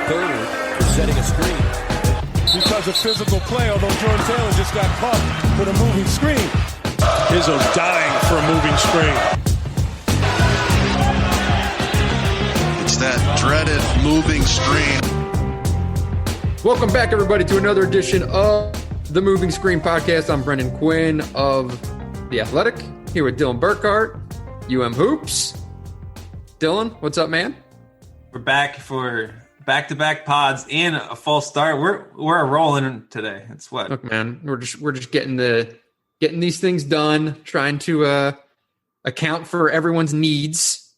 third, setting a screen. Because of physical play, although Jordan Taylor just got caught with a moving screen. Izzo's dying for a moving screen. It's that dreaded moving screen. Welcome back, everybody, to another edition of the Moving Screen Podcast. I'm Brendan Quinn of The Athletic, here with Dylan Burkhart, Hoops. Dylan, what's up, man? We're back for back-to-back pods and a false start. We're rolling today. It's what? Look, man, we're just getting these things done, trying to account for everyone's needs,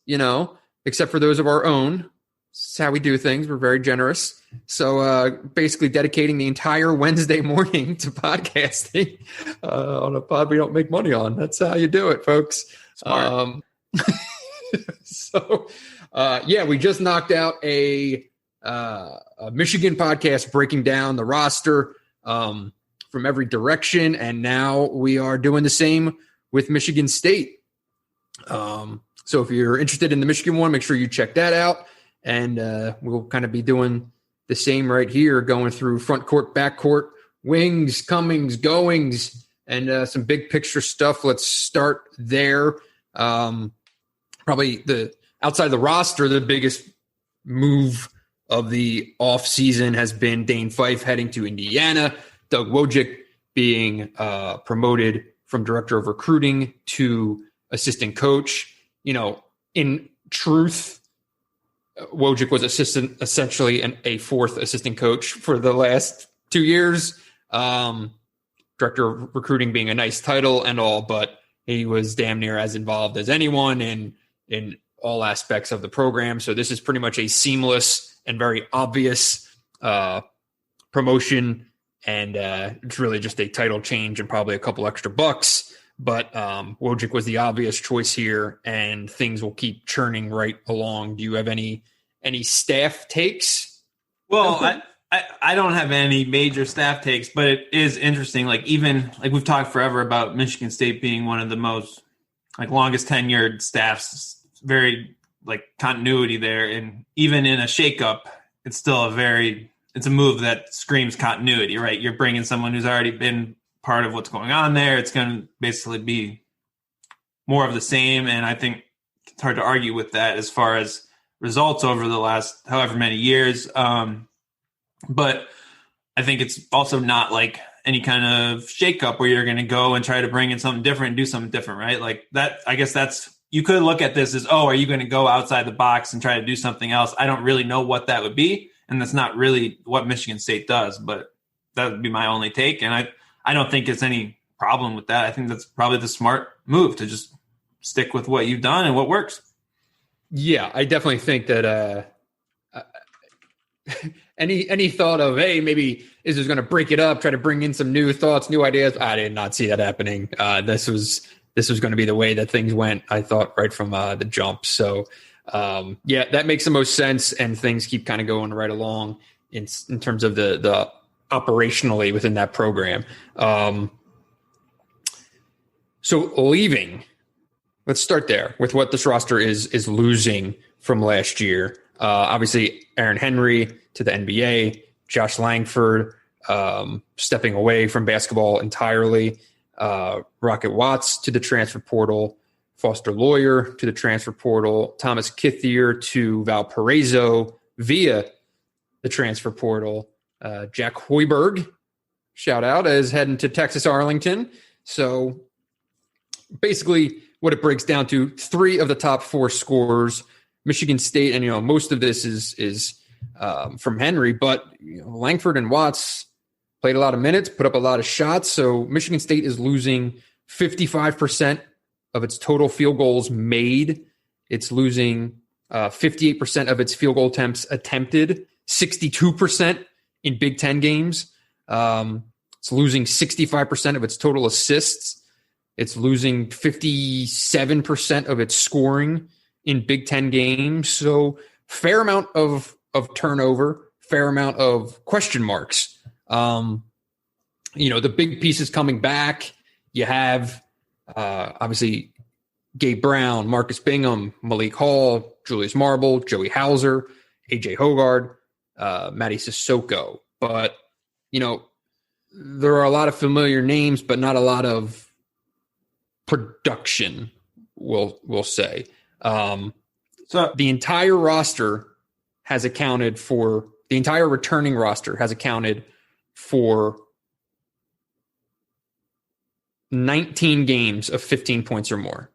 except for those of our own. This is how we do things. We're very generous. So basically dedicating the entire Wednesday morning to podcasting on a pod we don't make money on. That's how you do it, folks. Smart. We just knocked out a Michigan podcast breaking down the roster from every direction, and now we are doing the same with Michigan State. So if you're interested in the Michigan one, make sure you check that out, and we'll kind of be doing the same right here, going through front court, back court, wings, comings, goings, and some big picture stuff. Let's start there. Probably outside of the roster, the biggest move of the offseason has been Dane Fife heading to Indiana, Doug Wojcik being promoted from director of recruiting to assistant coach. In truth, Wojcik was essentially a fourth assistant coach for the last 2 years. Director of recruiting being a nice title and all, but he was damn near as involved as anyone in all aspects of the program. So this is pretty much a seamless and very obvious promotion, and it's really just a title change and probably a couple extra bucks. But Wojcik was the obvious choice here, and things will keep churning right along. Do you have any staff takes? Well, I don't have any major staff takes, but it is interesting. Even we've talked forever about Michigan State being one of the most longest tenured staffs, very continuity there, and even in a shakeup, it's still it's a move that screams continuity, right? You're bringing someone who's already been part of what's going on there. It's going to basically be more of the same, and I think it's hard to argue with that as far as results over the last however many years. But I think it's also not any kind of shakeup where you're going to go and try to bring in something different and do something different, right? I guess you could look at this as, are you going to go outside the box and try to do something else? I don't really know what that would be, and that's not really what Michigan State does, but that would be my only take. And I don't think it's any problem with that. I think that's probably the smart move, to just stick with what you've done and what works. Yeah, I definitely think that any thought of, hey, maybe is this going to break it up, try to bring in some new thoughts, new ideas? I did not see that happening. This was going to be the way that things went, I thought, right from the jump. So, that makes the most sense, and things keep kind of going right along in terms of the operationally within that program. So leaving, let's start there with what this roster is losing from last year. Obviously, Aaron Henry to the NBA, Josh Langford stepping away from basketball entirely, Rocket Watts to the transfer portal, Foster Lawyer to the transfer portal, Thomas Kithier to Valparaiso via the transfer portal, Jack Hoiberg, shout out, is heading to Texas Arlington. So basically what it breaks down to, 3 of the top 4 scorers, Michigan State, and most of this is from Henry, but Langford and Watts played a lot of minutes, put up a lot of shots. So Michigan State is losing 55% of its total field goals made. It's losing 58% of its field goal attempts attempted, 62% in Big Ten games. It's losing 65% of its total assists. It's losing 57% of its scoring in Big Ten games. So fair amount of turnover, fair amount of question marks. The big pieces coming back. You have obviously Gabe Brown, Marcus Bingham, Malik Hall, Julius Marble, Joey Hauser, AJ Hogard. Matty Sissoko. But, there are a lot of familiar names, but not a lot of production, we'll say. So the entire returning roster has accounted for 19 games of 15 points or more.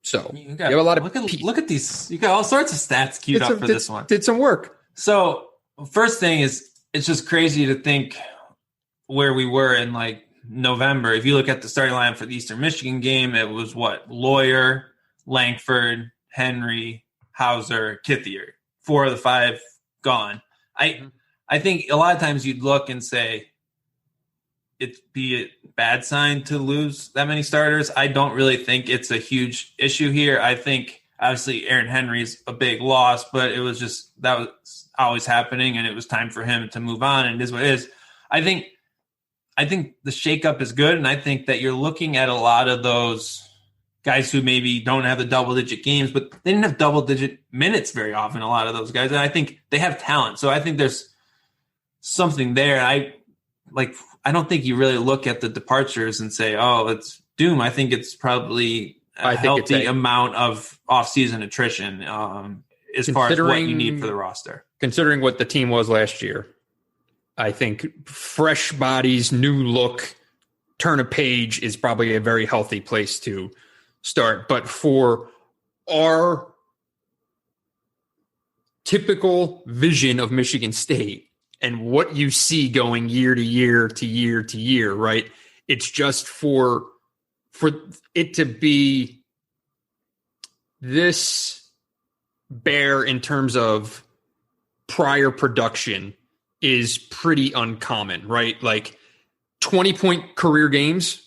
So you have a lot of look at these. You got all sorts of stats queued up for this one. Did some work. So first thing is, it's just crazy to think where we were in like November. If you look at the starting line for the Eastern Michigan game, it was Lawyer, Langford, Henry, Hauser, Kithier. 4 of the 5 gone. I think a lot of times you'd look and say it'd be a bad sign to lose that many starters. I don't really think it's a huge issue here. I think obviously Aaron Henry's a big loss, but it was just that was always happening, and it was time for him to move on, and it is what it is. I think the shakeup is good, and I think that you're looking at a lot of those guys who maybe don't have the double-digit games, but they didn't have double-digit minutes very often, a lot of those guys, and I think they have talent. So I think there's something there. I don't think you really look at the departures and say, oh, it's doom. I think it's probably a healthy amount of off-season attrition as far as what you need for the roster. Considering what the team was last year, I think fresh bodies, new look, turn a page is probably a very healthy place to start. But for our typical vision of Michigan State and what you see going year to year to year to year, right? It's just for it to be this bare in terms of prior production is pretty uncommon, right? Like 20-point career games,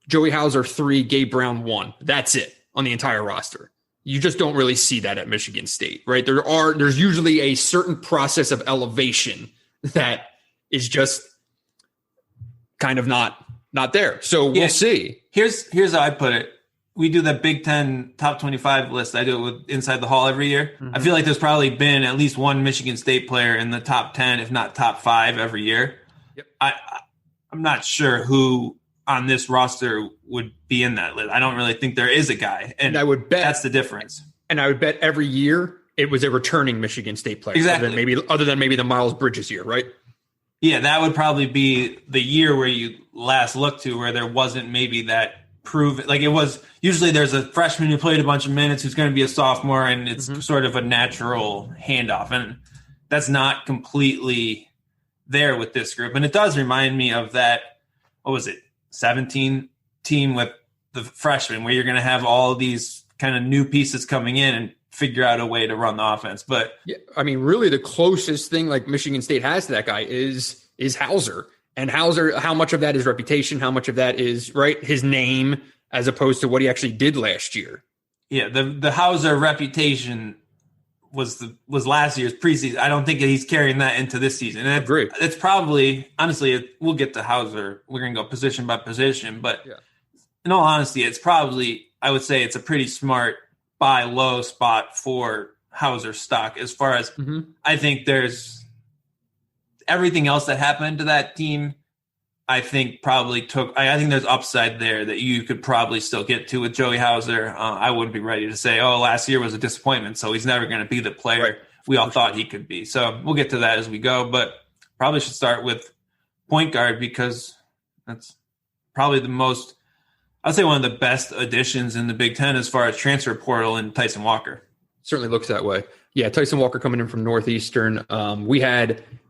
Joey Hauser 3, Gabe Brown 1. That's it on the entire roster. You just don't really see that at Michigan State, right? There's usually a certain process of elevation that is just kind of not there. So we'll see. Here's how I put it. We do the Big Ten top 25 list. I do it with Inside the Hall every year. Mm-hmm. I feel like there's probably been at least one Michigan State player in the top 10, if not top 5 every year. Yep. I'm not sure who on this roster would be in that list. I don't really think there is a guy. And I would bet that's the difference. And I would bet every year it was a returning Michigan State player. Exactly. Other than maybe the Miles Bridges year, right? Yeah, that would probably be the year where you last looked to where there wasn't maybe that prove. Like it was usually there's a freshman who played a bunch of minutes who's going to be a sophomore, and it's sort of a natural handoff. And that's not completely there with this group. And it does remind me of that, what was it, 17 team with the freshmen where you're going to have all these kind of new pieces coming in and figure out a way to run the offense. But yeah, I mean, really the closest thing like Michigan State has to that guy is Hauser. And Hauser, how much of that is reputation? How much of that is his name as opposed to what he actually did last year? Yeah, the Hauser reputation was last year's preseason. I don't think he's carrying that into this season. And Agreed. It's probably, honestly, we'll get to Hauser. We're going to go position by position. But in all honesty, it's probably, I would say it's a pretty smart buy low spot for Hauser stock as far as I think there's everything else that happened to that team. I think I think there's upside there that you could probably still get to with Joey Hauser. I wouldn't be ready to say, last year was a disappointment, so he's never going to be the player we all thought he could be. So we'll get to that as we go, but probably should start with point guard because that's probably I'd say one of the best additions in the Big Ten as far as transfer portal and Tyson Walker. Certainly looks that way. Yeah, Tyson Walker coming in from Northeastern.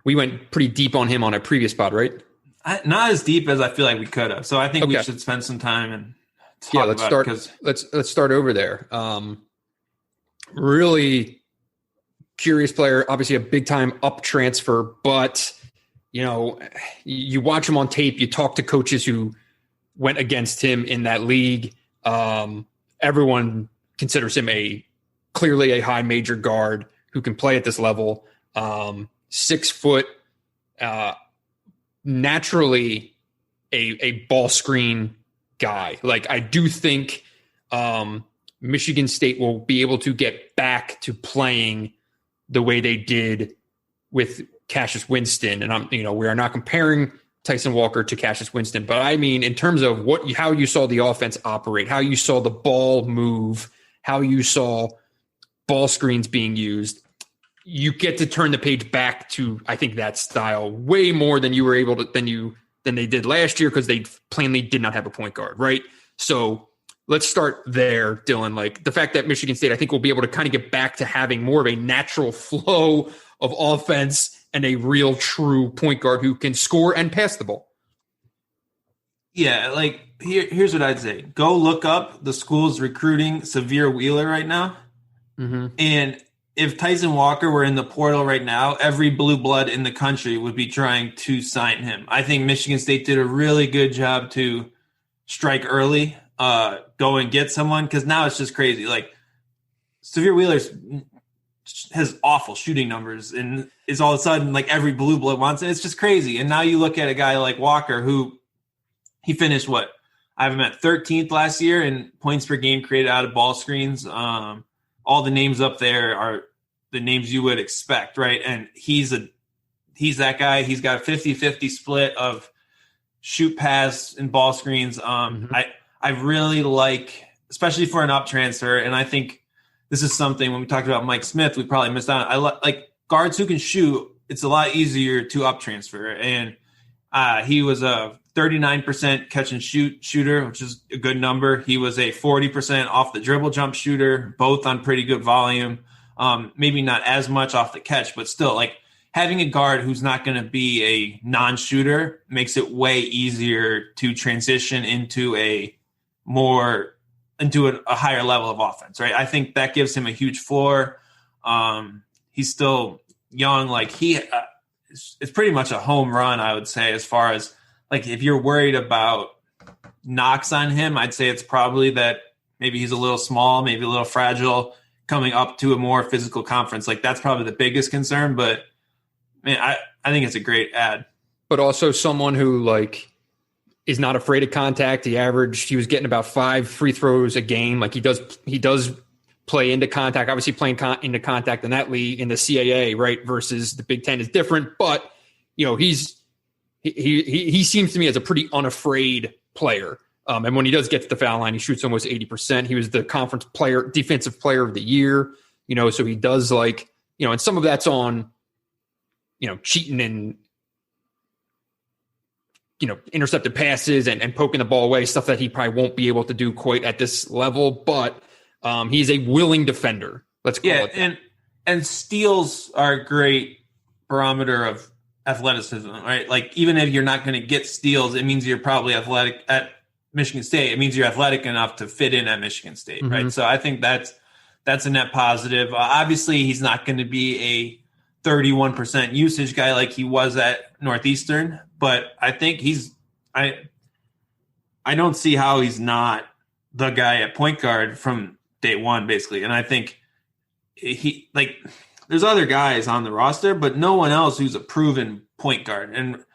We went pretty deep on him on a previous pod, right? Not as deep as I feel like we could have. So I think we should spend some time and talk about it. Let's start over there. Really curious player, obviously a big time up transfer, but you watch him on tape, you talk to coaches who went against him in that league. Everyone considers him clearly a high major guard who can play at this level. 6 foot, naturally a ball screen guy. Like I do think Michigan State will be able to get back to playing the way they did with Cassius Winston, and we are not comparing Tyson Walker to Cassius Winston, but I mean in terms of how you saw the offense operate, how you saw the ball move, how you saw ball screens being used, you get to turn the page back to, I think, that style way more than you were able to than they did last year, because they plainly did not have a point guard, right? So let's start there, Dylan. Like the fact that Michigan State, I think, will be able to kind of get back to having more of a natural flow of offense and a real true point guard who can score and pass the ball. Yeah, like here's what I'd say. Go look up the school's recruiting Severe Wheeler right now. Mm-hmm. And if Tyson Walker were in the portal right now, every blue blood in the country would be trying to sign him. I think Michigan State did a really good job to strike early, go and get someone, because now it's just crazy. Like Severe Wheeler has awful shooting numbers and is all of a sudden like every blue blood wants it. It's just crazy. And now you look at a guy like Walker, who he finished I have him at 13th last year in points per game created out of ball screens. All the names up there are the names you would expect, right? And he's that guy. He's got a 50-50 split of shoot, pass, and ball screens. I really like, especially for an up transfer, and I think this is something when we talked about Mike Smith, we probably missed out. I like guards who can shoot. It's a lot easier to up transfer, and he was a 39% catch and shoot shooter, which is a good number. He was a 40% off the dribble jump shooter, both on pretty good volume. Maybe not as much off the catch, but still, like having a guard who's not going to be a non-shooter makes it way easier to transition into a higher level of offense, right? I think that gives him a huge floor. He's still young. Like it's pretty much a home run, I would say, as far as like if you're worried about knocks on him, I'd say it's probably that maybe he's a little small, maybe a little fragile, coming up to a more physical conference. Like that's probably the biggest concern. But man, I think it's a great ad. But also someone who like is not afraid of contact. He was getting about 5 free throws a game. Like he does play into contact. Obviously playing into contact in that league in the CAA, right, versus the Big Ten is different. But he seems to me as a pretty unafraid player. And when he does get to the foul line, he shoots almost 80%. He was the conference defensive player of the year, so he does and some of that's on, cheating and, intercepted passes and poking the ball away, stuff that he probably won't be able to do quite at this level. But he's a willing defender. Let's call it that. And steals are a great barometer of athleticism, right? Like even if you're not going to get steals, it means you're probably athletic at Michigan State. It means you're athletic enough to fit in at Michigan State, mm-hmm. right? So I think that's a net positive. Obviously, he's not going to be a 31% usage guy like he was at Northeastern, but I think I don't see how he's not the guy at point guard from day one, basically. And I think there's other guys on the roster, but no one else who's a proven point guard. And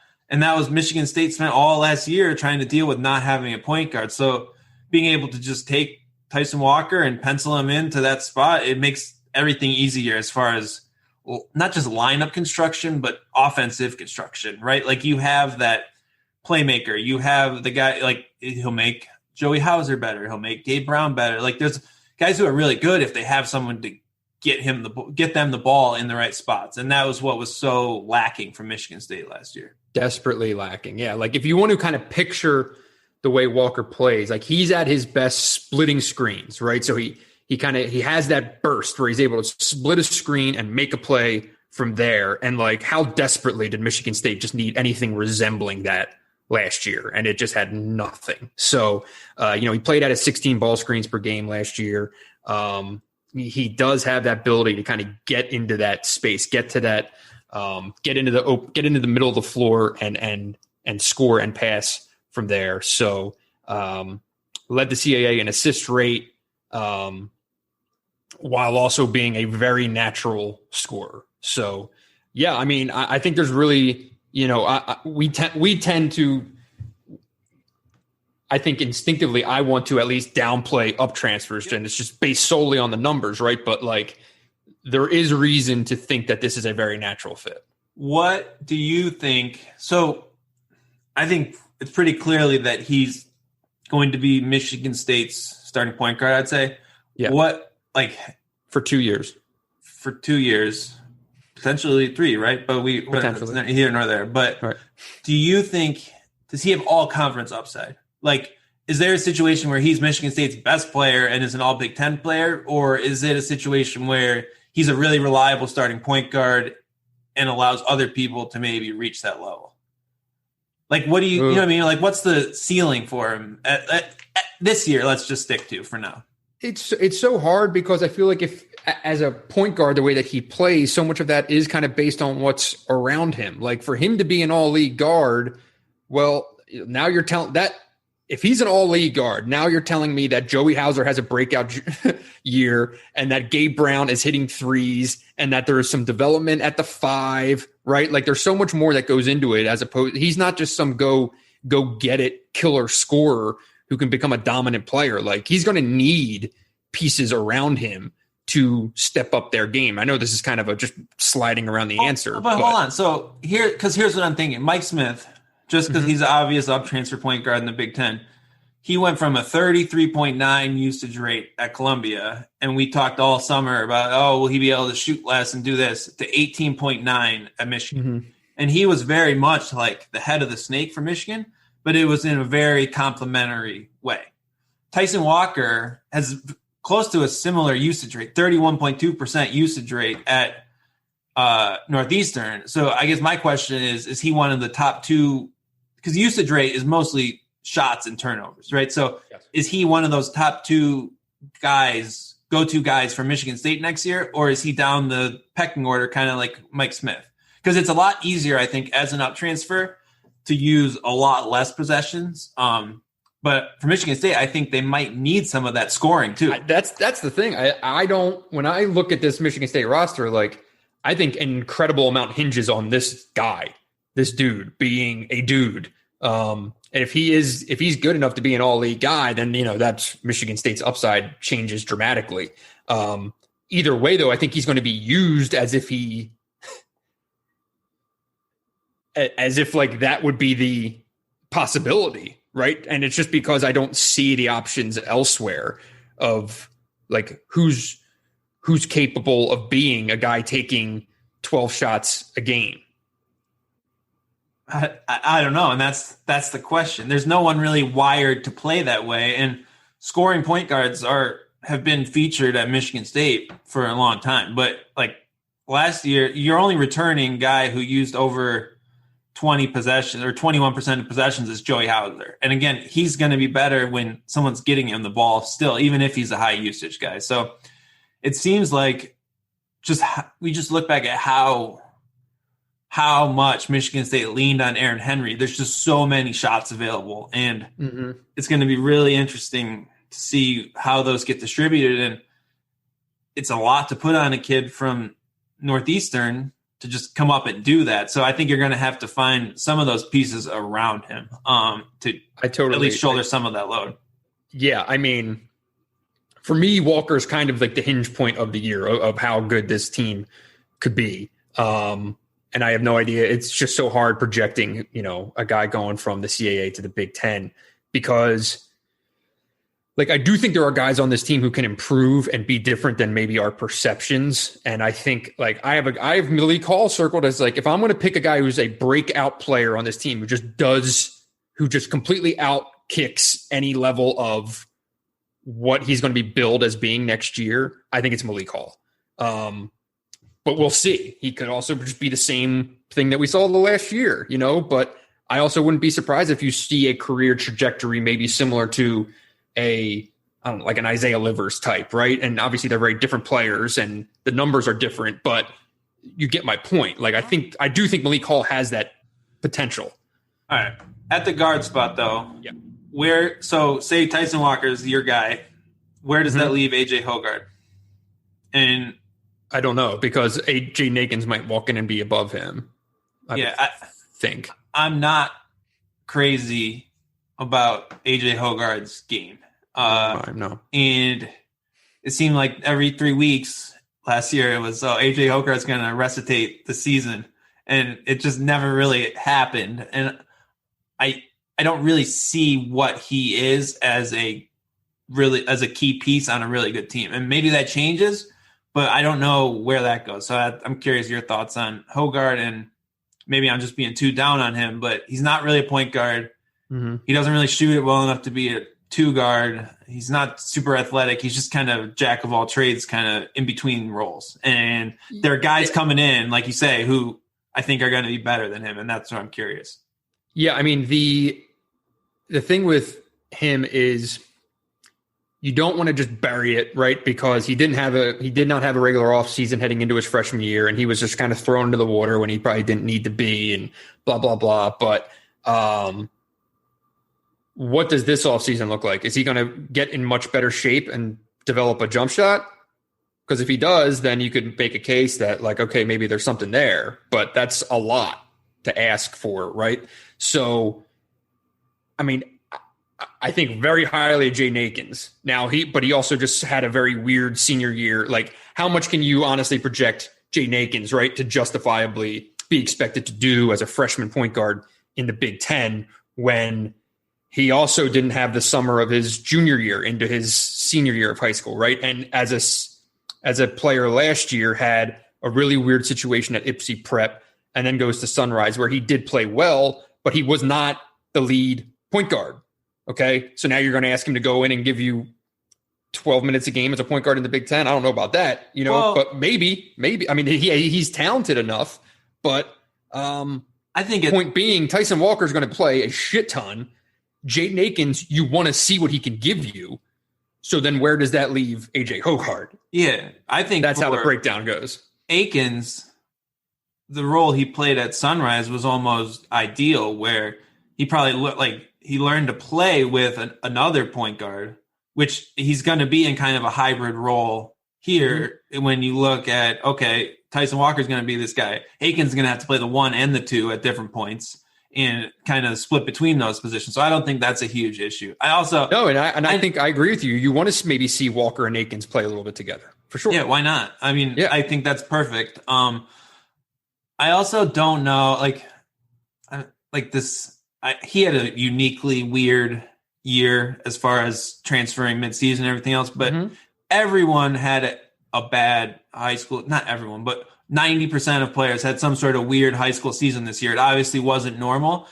that was Michigan State spent all last year trying to deal with not having a point guard. So being able to just take Tyson Walker and pencil him into that spot, it makes everything easier as far as not just lineup construction, but offensive construction, right? Like you have that playmaker. You have the guy, like he'll make Joey Hauser better. He'll make Gabe Brown better. Like there's guys who are really good if they have someone to get them the ball in the right spots. And that was what was so lacking from Michigan State last year. Desperately lacking. Yeah. Like if you want to kind of picture the way Walker plays, like he's at his best splitting screens, right? So he has that burst where he's able to split a screen and make a play from there. And like how desperately did Michigan State just need anything resembling that last year? And it just had nothing. So, he played at 16 ball screens per game last year. He does have that ability to kind of get into that space, get to that, get into the middle of the floor and score and pass from there. So led the CAA in assist rate while also being a very natural scorer. So yeah, I mean, I think there's really, we tend to. I think instinctively I want to at least downplay up transfers, and it's just based solely on the numbers, right? But like there is reason to think that this is a very natural fit. What do you think? So I think it's pretty clearly that he's going to be Michigan State's starting point guard, I'd say. Yeah. For 2 years. For 2 years, potentially 3, right? But Potentially. Neither here nor there. But right. Do you think, does he have all conference upside? Like, is there a situation where he's Michigan State's best player and is an all Big Ten player? Or is it a situation where he's a really reliable starting point guard and allows other people to maybe reach that level? Like, what do you know what I mean? Like, what's the ceiling for him at this year? Let's just stick to for now. It's so hard because I feel like if as a point guard, the way that he plays, so much of that is kind of based on what's around him. Like for him to be an all-league guard, well, now you're telling that if he's an all-league guard, now you're telling me that Joey Hauser has a breakout year and that Gabe Brown is hitting threes and that there is some development at the 5, right? Like there's so much more that goes into it as opposed. He's not just some go get it killer scorer who can become a dominant player. Like he's going to need pieces around him to step up their game. I know this is kind of just sliding around the answer. But hold on. So here's what I'm thinking. Mike Smith, just because he's an obvious up transfer point guard in the Big Ten, he went from a 33.9 usage rate at Columbia, and we talked all summer about, will he be able to shoot less and do this, to 18.9 at Michigan. Mm-hmm. And he was very much like the head of the snake for Michigan, but it was in a very complimentary way. Tyson Walker has close to a similar usage rate, 31.2% usage rate at Northeastern. So I guess my question is he one of the top 2? Because usage rate is mostly shots and turnovers, right? So yes. Is he one of those top 2 guys, go-to guys for Michigan State next year? Or is he down the pecking order kind of like Mike Smith? Because it's a lot easier, I think, as an up transfer to use a lot less possessions. But for Michigan State, I think they might need some of that scoring too. That's the thing. I don't, when I look at this Michigan State roster, like I think an incredible amount hinges on this guy, this dude being a dude. And if he's good enough to be an all-league guy, then, that's Michigan State's upside changes dramatically. Either way, though, I think he's going to be used as if like that would be the possibility, right? And it's just because I don't see the options elsewhere of like who's capable of being a guy taking 12 shots a game. I don't know. And that's the question. There's no one really wired to play that way. And scoring point guards have been featured at Michigan State for a long time. But like last year, you're only returning guy who used over 20 possessions or 21% of possessions is Joey Hauser. And again, he's going to be better when someone's getting him the ball still, even if he's a high usage guy. So it seems like we just look back at how much Michigan State leaned on Aaron Henry. There's just so many shots available, and it's going to be really interesting to see how those get distributed. And it's a lot to put on a kid from Northeastern to just come up and do that. So I think you're going to have to find some of those pieces around him to at least shoulder some of that load. Yeah, I mean, for me, Walker's kind of like the hinge point of the year of how good this team could be. And I have no idea. It's just so hard projecting, a guy going from the CAA to the Big Ten because, like, I do think there are guys on this team who can improve and be different than maybe our perceptions. And I think, like, I have Malik Hall circled as, like, if I'm going to pick a guy who's a breakout player on this team who just completely out kicks any level of what he's going to be billed as being next year, I think it's Malik Hall. But we'll see. He could also just be the same thing that we saw the last year, but I also wouldn't be surprised if you see a career trajectory maybe similar to like an Isaiah Livers type, right? And obviously they're very different players and the numbers are different, but you get my point. Like I do think Malik Hall has that potential. All right. At the guard spot though, yeah. Say Tyson Walker is your guy, where does that leave AJ Hoggard? And I don't know because AJ Nakins might walk in and be above him. I think I'm not crazy about AJ Hoggard's game. No. And it seemed like every 3 weeks last year. It was, AJ Hogarth's going to recitate the season, and it just never really happened. And I don't really see what he is as a key piece on a really good team. And maybe that changes, but I don't know where that goes. So I'm curious your thoughts on Hogarth, and maybe I'm just being too down on him, but he's not really a point guard. Mm-hmm. He doesn't really shoot it well enough to be a two guard. He's not super athletic. He's just kind of jack of all trades, kind of in between roles. And there are guys coming in, like you say, who I think are going to be better than him. And that's what I'm curious. Yeah. I mean, the thing with him is you don't want to just bury it, right? Because he did not have a regular offseason heading into his freshman year, and he was just kind of thrown into the water when he probably didn't need to be, and blah, blah, blah. But what does this offseason look like? Is he going to get in much better shape and develop a jump shot? Because if he does, then you could make a case that, like, okay, maybe there's something there, but that's a lot to ask for, right? So, I mean, I think very highly of Jaden Akins. Now but he also just had a very weird senior year. Like, how much can you honestly project Jaden Akins, right, to justifiably be expected to do as a freshman point guard in the Big Ten when he also didn't have the summer of his junior year into his senior year of high school, right? And as a player last year had a really weird situation at Ipsy Prep and then goes to Sunrise where he did play well, but he was not the lead point guard. Okay, so now you're going to ask him to go in and give you 12 minutes a game as a point guard in the Big Ten. I don't know about that, but maybe. I mean, he's talented enough, but I think point being, Tyson Walker is going to play a shit ton. Jaden Akins, you want to see what he can give you. So then where does that leave AJ Hogarth? Yeah, I think that's how the breakdown goes. Akins, the role he played at Sunrise was almost ideal, where he probably looked like he learned to play with another point guard, which he's going to be in kind of a hybrid role here. Mm-hmm. When you look at, okay, Tyson Walker is going to be this guy. Akins is going to have to play the 1 and the 2 at different points and kind of split between those positions. So I don't think that's a huge issue. I think I agree with you. You want to maybe see Walker and Akins play a little bit together for sure. Yeah. Why not? I mean, I think that's perfect. I also don't know, he had a uniquely weird year as far as transferring midseason and everything else, but everyone had a bad high school. Not everyone, but 90% of players had some sort of weird high school season this year. It obviously wasn't normal.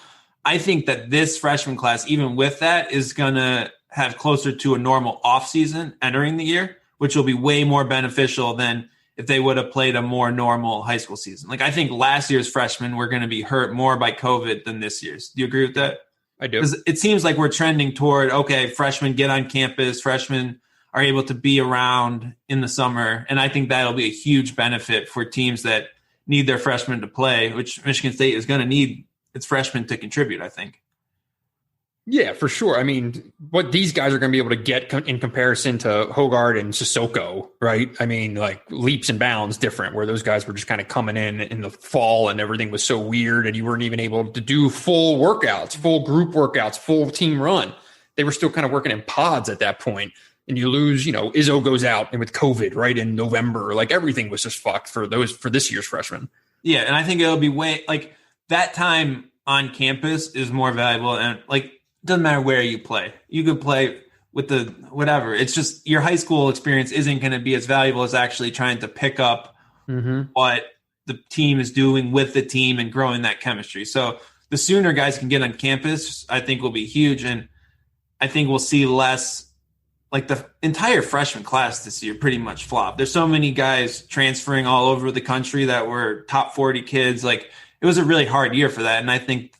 I think that this freshman class, even with that, is going to have closer to a normal offseason entering the year, which will be way more beneficial than if they would have played a more normal high school season. Like, I think last year's freshmen were going to be hurt more by COVID than this year's. Do you agree with that? I do. Because it seems like we're trending toward, okay, freshmen get on campus, freshmen are able to be around in the summer. And I think that'll be a huge benefit for teams that need their freshmen to play, which Michigan State is going to need its freshmen to contribute, I think. Yeah, for sure. I mean, what these guys are going to be able to get in comparison to Hogarth and Sissoko, right? I mean, like leaps and bounds different, where those guys were just kind of coming in the fall and everything was so weird and you weren't even able to do full workouts, full group workouts, full team run. They were still kind of working in pods at that point. And you lose, Izzo goes out and with COVID, right, in November, like everything was just fucked for this year's freshmen. Yeah, and I think it'll be like that time on campus is more valuable, and like, doesn't matter where you play. You could play with the whatever. It's just your high school experience isn't going to be as valuable as actually trying to pick up what the team is doing with the team and growing that chemistry. So the sooner guys can get on campus, I think will be huge. And I think we'll see less, like the entire freshman class this year pretty much flopped. There's so many guys transferring all over the country that were top 40 kids. Like, it was a really hard year for that. And I think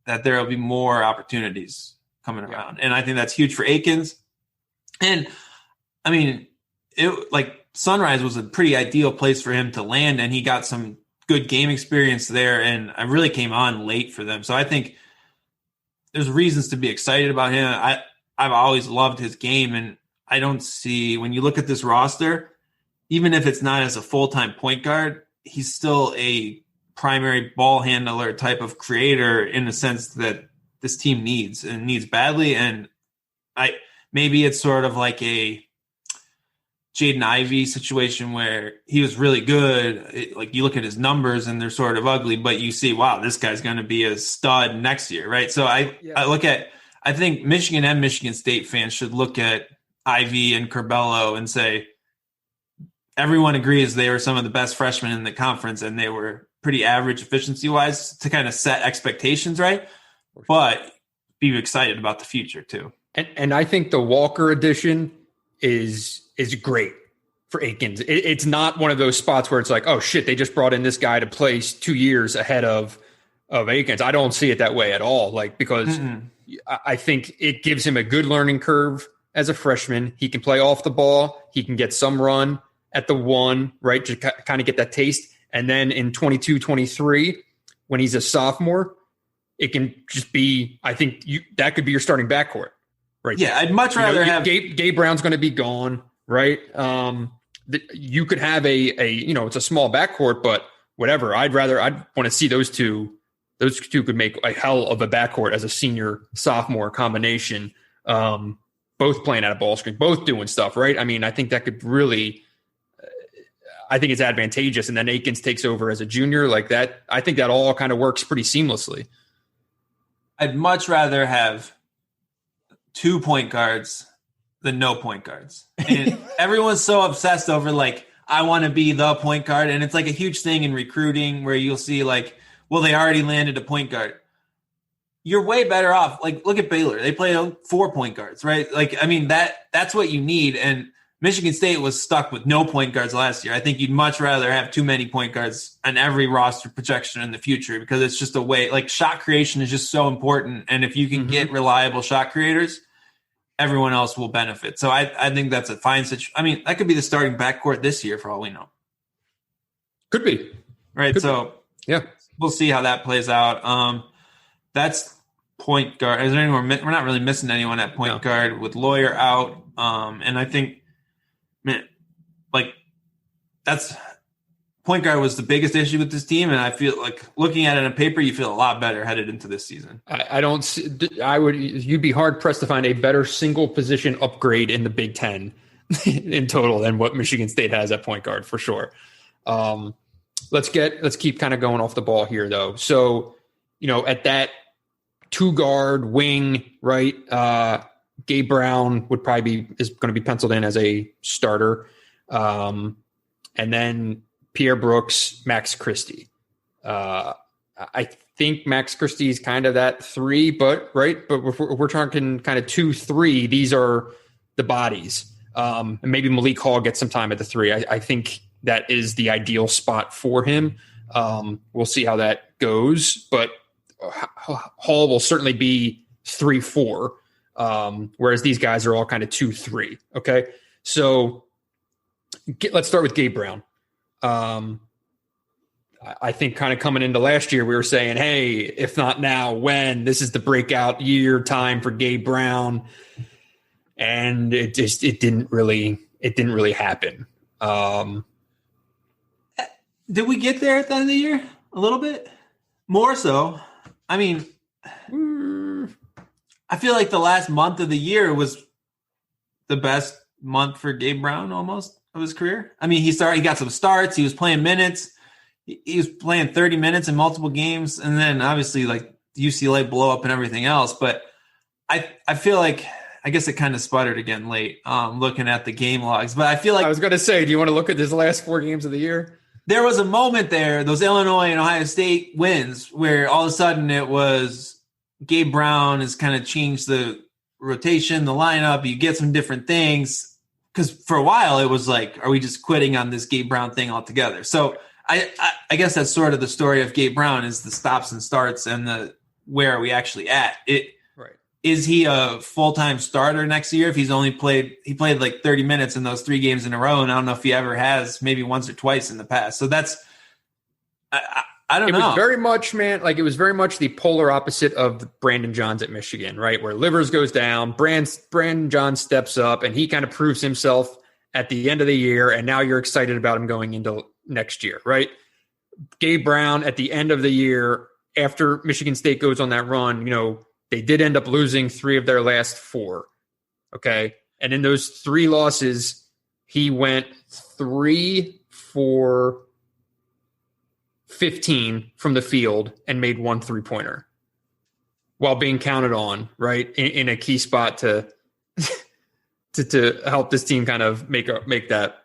that there will be more opportunities coming around. And I think that's huge for Akins. And I mean, Sunrise was a pretty ideal place for him to land, and he got some good game experience there. And I really came on late for them. So I think there's reasons to be excited about him. I've always loved his game. And I don't see, when you look at this roster, even if it's not as a full-time point guard, he's still a primary ball handler type of creator in the sense that this team needs badly. And maybe it's sort of like a Jaden Ivey situation where he was really good. Like you look at his numbers and they're sort of ugly, but you see, wow, this guy's going to be a stud next year, right? So I think Michigan and Michigan State fans should look at Ivey and Curbelo and say, everyone agrees they were some of the best freshmen in the conference and they were pretty average efficiency-wise to kind of set expectations, right? But be excited about the future too. And I think the Walker addition is great for Akins. It's not one of those spots where it's like, oh shit, they just brought in this guy to play 2 years ahead of Akins. I don't see it that way at all. Like, because I think it gives him a good learning curve as a freshman. He can play off the ball. He can get some run at the one, right, to kind of get that taste. And then in 22, 23, when he's a sophomore, it can just be, I think that could be your starting backcourt. Right. Yeah, I'd much rather have Gabe Brown's going to be gone, right? You could have a it's a small backcourt, but whatever. I'd want to see those two. Those two could make a hell of a backcourt as a senior sophomore combination. Both playing at a ball screen, both doing stuff, right? I mean, I think that could really. I think it's advantageous, and then Akins takes over as a junior like that. I think that all kind of works pretty seamlessly. I'd much rather have 2 point guards than no point guards. And everyone's so obsessed over like, I want to be the point guard. And it's like a huge thing in recruiting where you'll see like, well, they already landed a point guard. You're way better off. Like, look at Baylor. They play 4 point guards, right? Like, I mean, that's what you need. And Michigan State was stuck with no point guards last year. I think you'd much rather have too many point guards on every roster projection in the future because it's just a way, like shot creation is just so important. And if you can get reliable shot creators, everyone else will benefit. So I think that's a fine situation. I mean, that could be the starting backcourt this year for all we know. Could be. Right. Could so be. Yeah, we'll see how that plays out. That's point guard. Is there anyone? We're not really missing anyone at point guard with Lawyer out. And I think, man, like that's point guard was the biggest issue with this team. And I feel like looking at it on paper, you feel a lot better headed into this season. You'd be hard pressed to find a better single position upgrade in the Big Ten in total than what Michigan State has at point guard for sure. Let's keep kind of going off the ball here though. So, at that 2-guard wing, right? Gabe Brown is going to be penciled in as a starter. And then Pierre Brooks, Max Christie. I think Max Christie is kind of that 3, but we're talking kind of 2-3. These are the bodies. And maybe Malik Hall gets some time at the 3. I think that is the ideal spot for him. We'll see how that goes, but Hall will certainly be 3-4. Whereas these guys are all kind of 2-3. Okay. So let's start with Gabe Brown. I think kind of coming into last year, we were saying, hey, if not now, when? This is the breakout year time for Gabe Brown. And it didn't really happen. Did we get there at the end of the year? A little bit more so. I mean, I feel like the last month of the year was the best month for Gabe Brown almost of his career. I mean, he got some starts. He was playing minutes. He was playing 30 minutes in multiple games. And then obviously like UCLA blow up and everything else. But I feel like, I guess it kind of sputtered again late looking at the game logs. But I feel like I was going to say, do you want to look at his last 4 games of the year? There was a moment there, those Illinois and Ohio State wins, where all of a sudden it was Gabe Brown has kind of changed the rotation, the lineup. You get some different things. Because for a while it was like, are we just quitting on this Gabe Brown thing altogether? So I guess that's sort of the story of Gabe Brown is the stops and starts and the where are we actually at. Is he a full-time starter next year? If he played like 30 minutes in those 3 games in a row, and I don't know if he ever has, maybe once or twice in the past. So that's, I don't know. It was very much, man, like it was very much the polar opposite of Brandon Johns at Michigan, right? Where Livers goes down, Brandon Johns steps up, and he kind of proves himself at the end of the year, and now you're excited about him going into next year, right? Gabe Brown at the end of the year, after Michigan State goes on that run, they did end up losing 3 of their last 4. Okay. And in those 3 losses, he went 3 for 15 from the field and made 1 3-pointer while being counted on, right, in a key spot to help this team kind of make that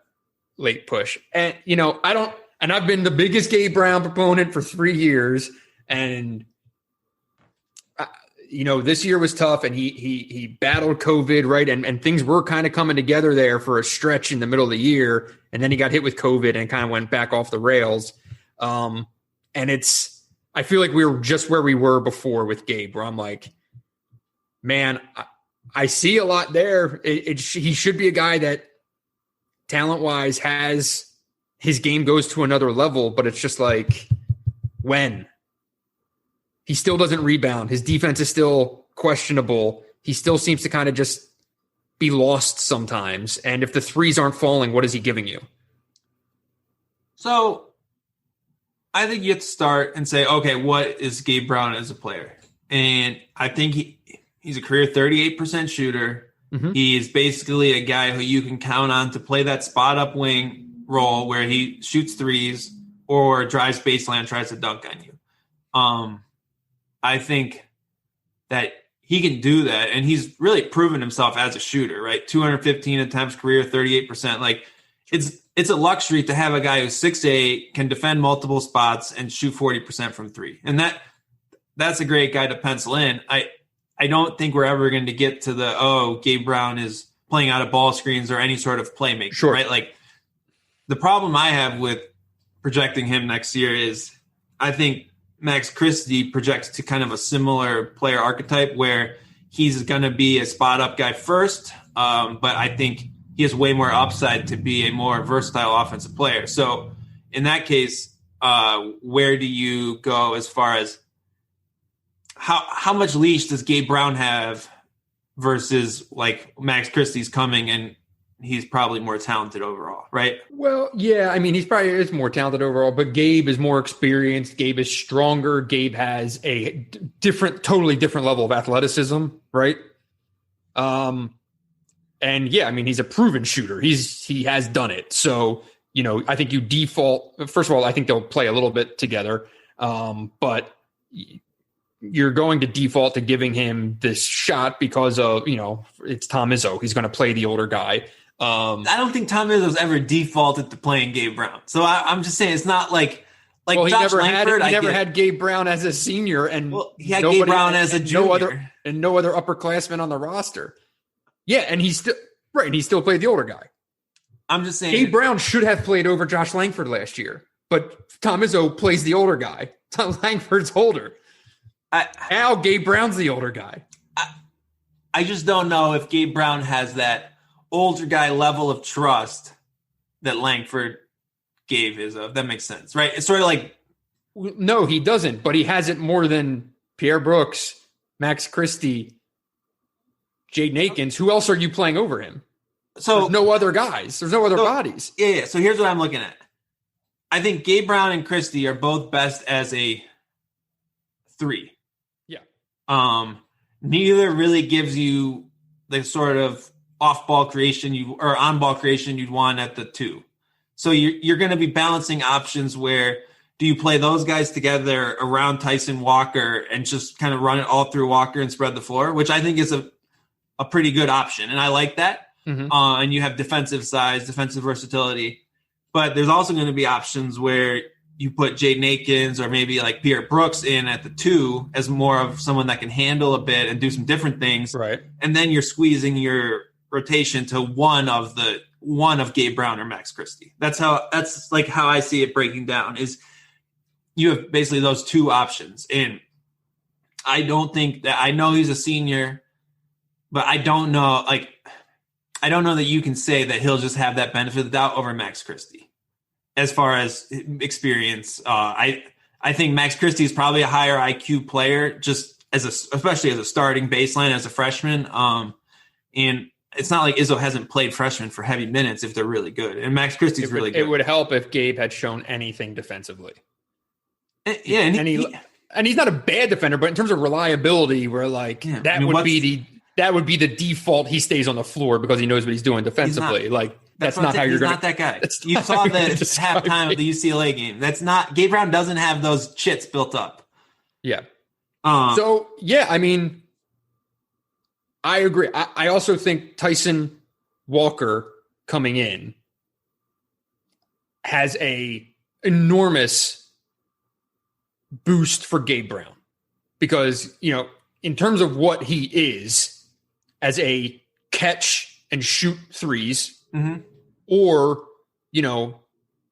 late push. And, I've been the biggest Gabe Brown proponent for 3 years. And, this year was tough, and he battled COVID, right? And things were kind of coming together there for a stretch in the middle of the year. And then he got hit with COVID and kind of went back off the rails. And I feel like we were just where we were before with Gabe, where I'm like, man, I see a lot there. He should be a guy that talent-wise has his game goes to another level, but it's just like, when? He still doesn't rebound. His defense is still questionable. He still seems to kind of just be lost sometimes. And if the threes aren't falling, what is he giving you? So I think you have to start and say, okay, what is Gabe Brown as a player? And I think he's a career 38% shooter. Mm-hmm. He is basically a guy who you can count on to play that spot up wing role where he shoots threes or drives baseline, tries to dunk on you. I think that he can do that, and he's really proven himself as a shooter, right? 215 attempts, career 38%. Like, it's a luxury to have a guy who's 6'8", can defend multiple spots, and shoot 40% from three. And that's a great guy to pencil in. I don't think we're ever going to get to Gabe Brown is playing out of ball screens or any sort of playmaking, sure, right? Like, the problem I have with projecting him next year is I think Max Christie projects to kind of a similar player archetype where he's going to be a spot-up guy first, but I think he has way more upside to be a more versatile offensive player. So in that case, where do you go as far as how much leash does Gabe Brown have versus like Max Christie's coming and he's probably more talented overall, right? Well, yeah, I mean, he's probably is more talented overall, but Gabe is more experienced. Gabe is stronger. Gabe has a totally different level of athleticism, right? And yeah, I mean, he's a proven shooter. He has done it. So, I think you default. First of all, I think they'll play a little bit together, but you're going to default to giving him this shot because of, it's Tom Izzo. He's going to play the older guy. I don't think Tom Izzo's ever defaulted to playing Gabe Brown. So I'm just saying it's not like well, he Josh never Langford. He never had Gabe Brown as a senior, and he had Gabe Brown as a junior, no other upperclassmen on the roster. Yeah, and he's still right. And he still played the older guy. I'm just saying Gabe Brown should have played over Josh Langford last year, but Tom Izzo plays the older guy. Tom Langford's older. Now Gabe Brown's the older guy. I just don't know if Gabe Brown has that older guy level of trust that Langford gave Izzo. That makes sense, right? It's sort of like no, he doesn't, but he has it more than Pierre Brooks, Max Christie, Jaden Akins. Who else are you playing over him? So there's no other guys. There's no other bodies. Yeah. So here's what I'm looking at. I think Gabe Brown and Christie are both best as a 3. Yeah. Neither really gives you the sort of off-ball creation or on-ball creation you'd want at the 2. So you're going to be balancing options where do you play those guys together around Tyson Walker and just kind of run it all through Walker and spread the floor, which I think is a pretty good option. And I like that. Mm-hmm. And you have defensive size, defensive versatility. But there's also going to be options where you put Jaden Akins or maybe like Pierre Brooks in at the 2 as more of someone that can handle a bit and do some different things. Right. And then you're squeezing your rotation to one of Gabe Brown or Max Christie. That's like how I see it breaking down is you have basically those 2 options. And I don't think that I know he's a senior, but I don't know that you can say that he'll just have that benefit of the doubt over Max Christie. As far as experience, I think Max Christie is probably a higher IQ player, just especially as a starting baseline as a freshman. And it's not like Izzo hasn't played freshmen for heavy minutes if they're really good. And Max Christie's really good. It would help if Gabe had shown anything defensively. Yeah, and he's not a bad defender, but in terms of reliability, we're like that would be the default. He stays on the floor because he knows what he's doing defensively. That's not how you're going to. He's not that guy. You saw the halftime of the UCLA game. That's not. Gabe Brown doesn't have those chits built up. Yeah. So yeah, I mean, I agree. I also think Tyson Walker coming in has a enormous boost for Gabe Brown because, in terms of what he is as a catch and shoot threes, or,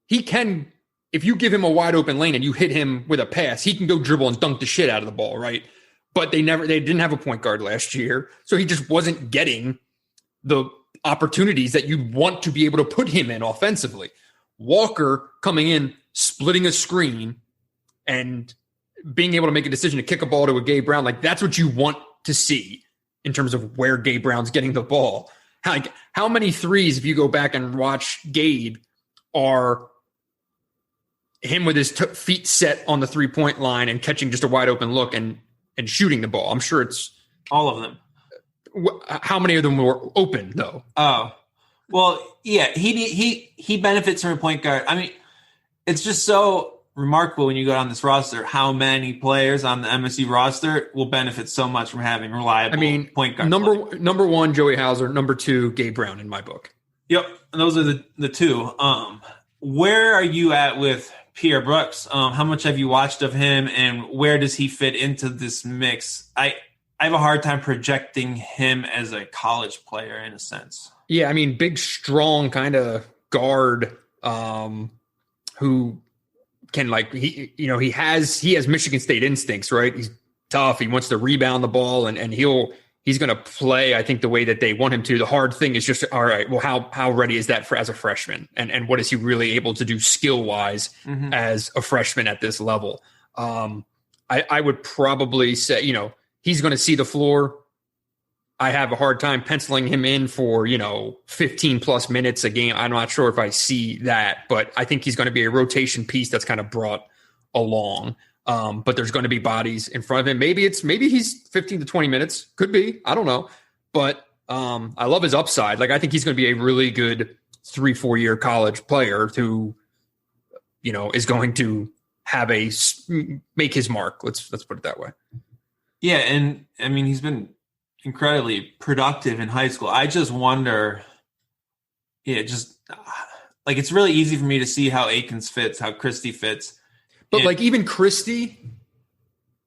he can, if you give him a wide open lane and you hit him with a pass, he can go dribble and dunk the shit out of the ball, right? But they didn't have a point guard last year. So he just wasn't getting the opportunities that you'd want to be able to put him in offensively. Walker coming in, splitting a screen and being able to make a decision to kick a ball to a Gabe Brown, like that's what you want to see in terms of where Gabe Brown's getting the ball. How many threes, if you go back and watch Gabe, are him with his feet set on the 3-point line and catching just a wide open look and shooting the ball? I'm sure it's all of them. How many of them were open though? Oh, well, yeah, he benefits from a point guard. I mean, it's just so remarkable when you go down this roster, how many players on the MSU roster will benefit so much from having reliable point guard. Number one, Joey Hauser. Number two, Gabe Brown in my book. Yep. Those are the two. Where are you at with Pierre Brooks? How much have you watched of him and where does he fit into this mix? I have a hard time projecting him as a college player in a sense. Yeah. I mean, big, strong kind of guard, who can he has Michigan State instincts, right? He's tough. He wants to rebound the ball and he's going to play, I think, the way that they want him to. The hard thing is just, all right, well, how ready is that as a freshman? And what is he really able to do skill wise as a freshman at this level? I would probably say, he's going to see the floor. I have a hard time penciling him in for, 15 plus minutes a game. I'm not sure if I see that, but I think he's going to be a rotation piece that's kind of brought along. But there's going to be bodies in front of him. Maybe he's 15 to 20 minutes. Could be. I don't know. But I love his upside. Like, I think he's going to be a really good 3-4 year college player who, is going to have make his mark. Let's put it that way. Yeah. And I mean, he's been incredibly productive in high school. I just wonder, it's really easy for me to see how Akins fits, how Christie fits. But even Christie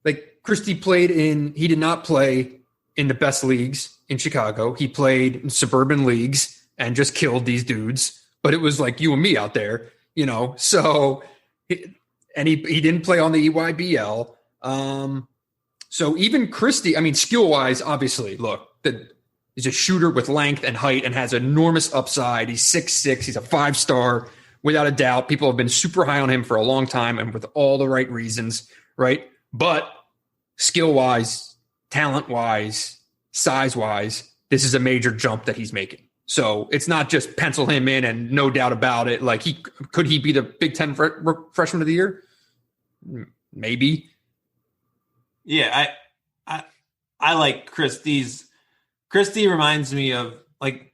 he did not play in the best leagues in Chicago. He played in suburban leagues and just killed these dudes. But it was like you and me out there, so he didn't play on the EYBL. So even Christie, I mean, skill wise, obviously, look, he's a shooter with length and height and has enormous upside. He's 6'6". He's a 5-star. Without a doubt, people have been super high on him for a long time and with all the right reasons, right? But skill-wise, talent-wise, size-wise, this is a major jump that he's making. So it's not just pencil him in and no doubt about it. Like, could he be the Big Ten freshman of the year? Maybe. Yeah, I like Christie's. Christie reminds me of,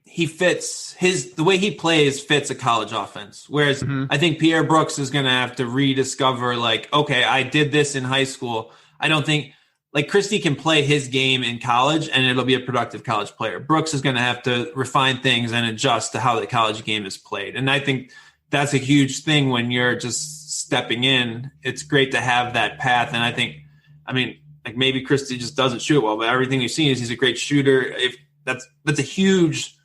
he fits the way he plays fits a college offense. Whereas I think Pierre Brooks is going to have to rediscover, okay, I did this in high school. I don't think Christie can play his game in college and it'll be a productive college player. Brooks is going to have to refine things and adjust to how the college game is played. And I think that's a huge thing when you're just stepping in. It's great to have that path. And I think, maybe Christie just doesn't shoot well, but everything we've seen is he's a great shooter. If that's a huge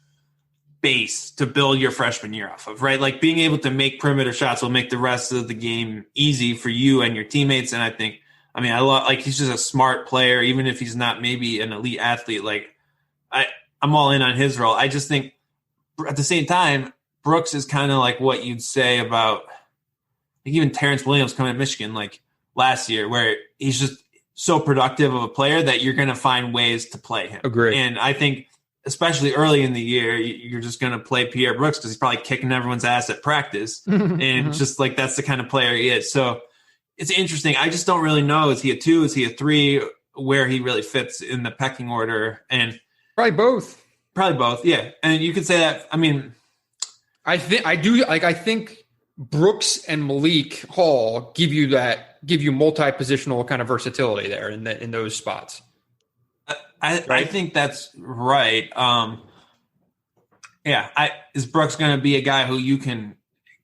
base to build your freshman year off of, right? Being able to make perimeter shots will make the rest of the game easy for you and your teammates. And I love, he's just a smart player, even if he's not maybe an elite athlete. I'm all in on his role. I just think at the same time, Brooks is kind of like what you'd say about even Terrence Williams coming to Michigan last year, where he's just so productive of a player that you're going to find ways to play him. Agree. And I think especially early in the year, you're just going to play Pierre Brooks because he's probably kicking everyone's ass at practice. And just that's the kind of player he is. So it's interesting. I just don't really know. Is he a 2? Is he a 3? Where he really fits in the pecking order? And probably both. Yeah. And you could say that. I think Brooks and Malik Hall give you multi-positional kind of versatility there in those spots. I think that's right. Is Brooks going to be a guy who you can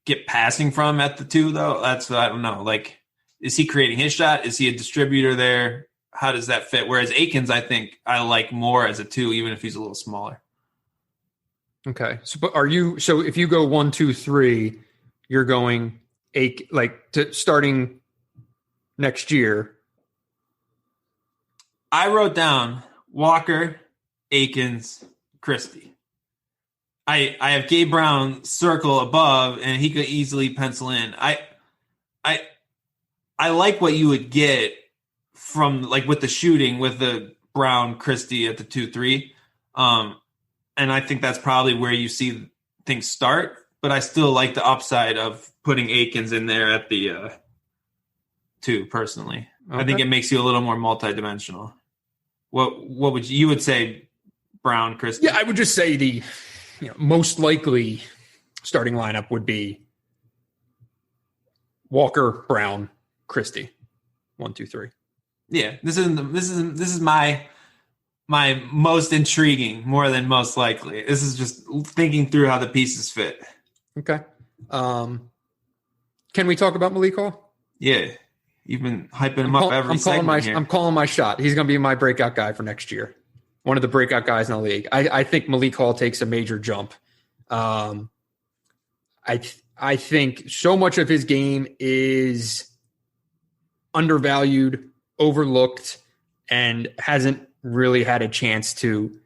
get passing from at the 2 though? That's what I don't know. Like, is he creating his shot? Is he a distributor there? How does that fit? Whereas Akins, I think I like more as a 2, even if he's a little smaller. Okay. So if you go 1, 2, 3, you're going starting next year. I wrote down Walker, Akins, Christie. I have Gabe Brown circle above, and he could easily pencil in. I like what you would get from like with the shooting with the Brown Christie at the 2-3. And I think that's probably where you see things start, but I still like the upside of putting Akins in there at the 2 personally. Okay. I think it makes you a little more multidimensional. What would you would say Brown, Christie? Yeah, I would just say the most likely starting lineup would be Walker, Brown, Christie. 1, 2, 3. Yeah, this is my most intriguing more than most likely. This is just thinking through how the pieces fit. Okay. Can we talk about Malik Hall? Yeah. You've been hyping him up every segment here. I'm calling my shot. He's going to be my breakout guy for next year. One of the breakout guys in the league. I think Malik Hall takes a major jump. I think so much of his game is undervalued, overlooked, and hasn't really had a chance to,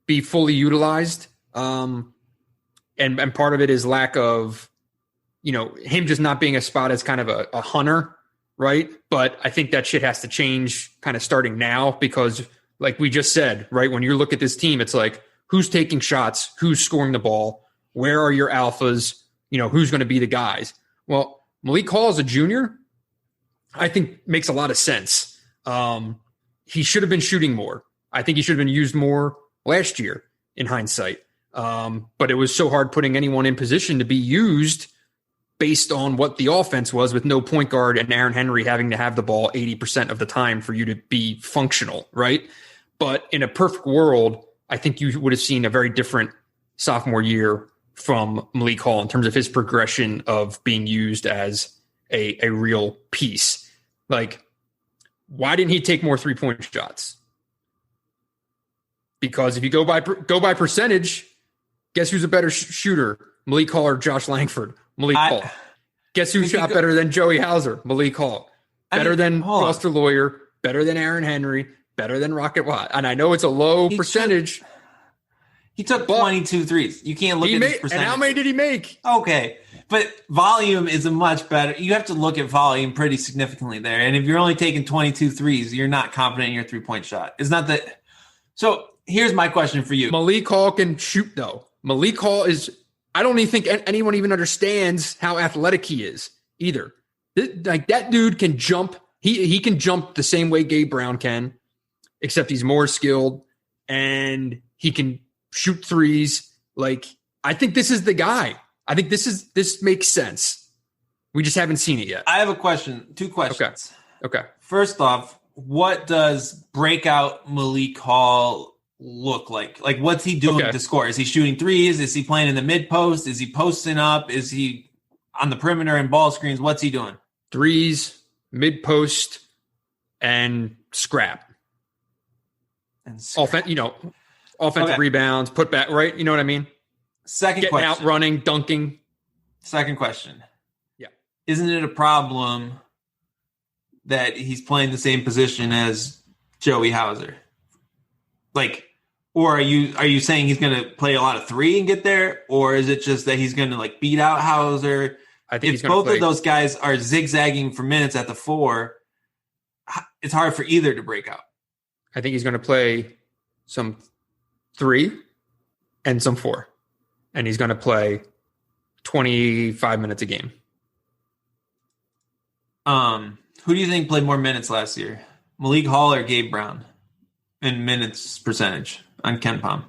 be fully utilized. And part of it is lack of, him just not being a spot as kind of a hunter, right? But I think that shit has to change kind of starting now because like we just said, right, when you look at this team, it's like who's taking shots, who's scoring the ball, where are your alphas, who's going to be the guys? Well, Malik Hall as a junior, I think makes a lot of sense. He should have been shooting more. I think he should have been used more last year in hindsight. But it was so hard putting anyone in position to be used based on what the offense was with no point guard and Aaron Henry having to have the ball 80% of the time for you to be functional, right? But in a perfect world, I think you would have seen a very different sophomore year from Malik Hall in terms of his progression of being used as a real piece. Like, why didn't he take more 3-point shots? Because if you go by percentage, guess who's a better shooter? Malik Hall or Josh Langford? Malik Hall. Guess who shot better than Joey Hauser? Malik Hall. Better than Foster Lawyer. Better than Aaron Henry. Better than Rocket Watt. And I know it's a low percentage. He took 22 threes. You can't look at his percentage. And how many did he make? Okay. But volume is a much better. You have to look at volume pretty significantly there. And if you're only taking 22 threes, you're not confident in your 3-point shot. It's not that. So here's my question for you. Malik Hall can shoot, though. Malik Hall is, I don't even think anyone even understands how athletic he is either. Like that dude can jump. He can jump the same way Gabe Brown can, except he's more skilled and he can shoot threes. Like, I think this is the guy. I think this makes sense. We just haven't seen it yet. I have a question. 2 questions. Okay. First off, what does breakout Malik Hall look like? Like, what's he doing to score? Is he shooting threes? Is he playing in the mid post? Is he posting up? Is he on the perimeter and ball screens? What's he doing? Threes, mid post, and scrap. Offensive rebounds, put back, right? You know what I mean? Second Getting question. Out, running, dunking. Second question. Yeah. Isn't it a problem that he's playing the same position as Joey Hauser? Like, or are you saying he's going to play a lot of 3 and get there? Or is it just that he's going to like beat out Hauser? I think if both of those guys are zigzagging for minutes at the 4, it's hard for either to break out. I think he's going to play some 3 and some 4. And he's going to play 25 minutes a game. Who do you think played more minutes last year? Malik Hall or Gabe Brown in minutes percentage? on Ken Pom?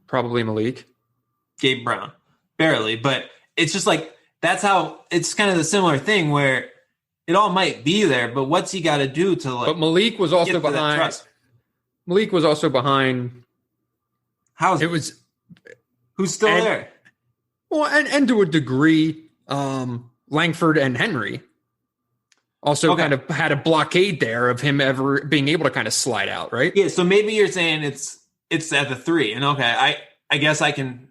Probably Malik. Gabe Brown. Barely, but it's just like that's how it's kind of the similar thing where it all might be there, but what's he got to do to like? But Malik was also get to that behind. trust? Malik was also behind. How's It was who's still and- there? well, and to a degree, Langford and Henry also Okay. kind of had a blockade there of him ever being able to kind of slide out, right? Yeah, so maybe you're saying it's at the 3, and okay, I guess I can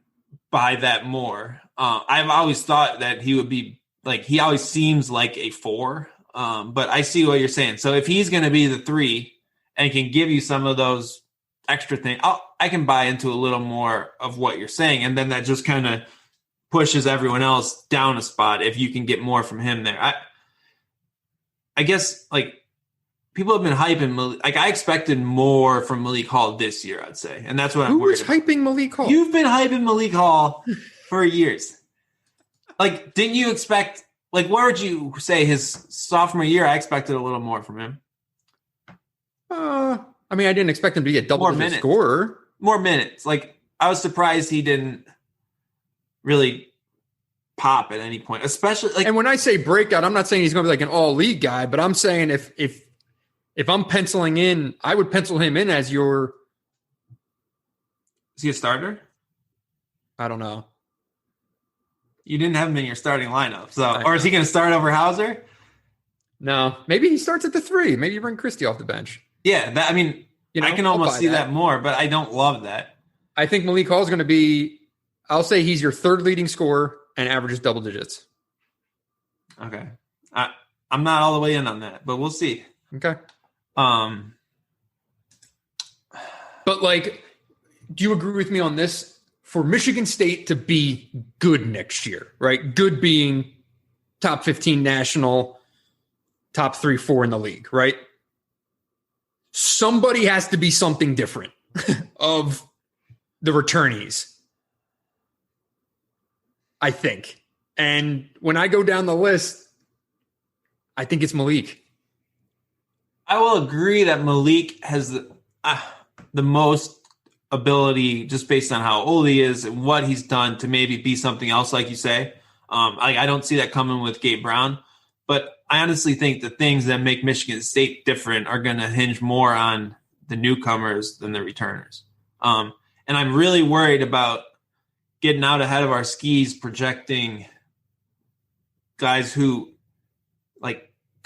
buy that more. I've always thought that he would be like he always seems like a 4, but I see what you're saying. So if he's going to be the 3 and can give you some of those extra things, I can buy into a little more of what you're saying, and then that just kind of pushes everyone else down a spot if you can get more from him there. I guess like people have been hyping Malik. Like I expected more from Malik Hall this year, I'd say, and that's what I'm Who worried was about. hyping Malik Hall? You've been hyping Malik Hall for years. Like, didn't you expect? Like, what would you say his sophomore year? I expected a little more from him. I mean, I didn't expect him to be a More double-digit minutes. scorer. More minutes. Like, I was surprised he didn't really pop at any point, especially like. And when I say breakout, I'm not saying he's going to be like an all-league guy, but I'm saying if I'm penciling in, I would pencil him in as your. Is he a starter? I don't know. You didn't have him in your starting lineup, so I or is he know. going to start over Hauser? No, maybe he starts at the 3. Maybe you bring Christie off the bench. Yeah, that I mean, You know, I can I'll almost buy see that more, but I don't love that. I think Malik Hall is going to be. I'll say he's your 3rd leading scorer and averages double digits. Okay, I'm not all the way in on that, but we'll see. Okay. But like, do you agree with me on this? For Michigan State to be good next year, right? Good being top 15 national, top 3-4 in the league, right? Somebody has to be something different of the returnees, I think. And when I go down the list, I think it's Malik. I will agree that Malik has the most ability just based on how old he is and what he's done to maybe be something else, like you say. I don't see that coming with Gabe Brown, but I honestly think the things that make Michigan State different are going to hinge more on the newcomers than the returners. And I'm really worried about getting out ahead of our skis, projecting guys who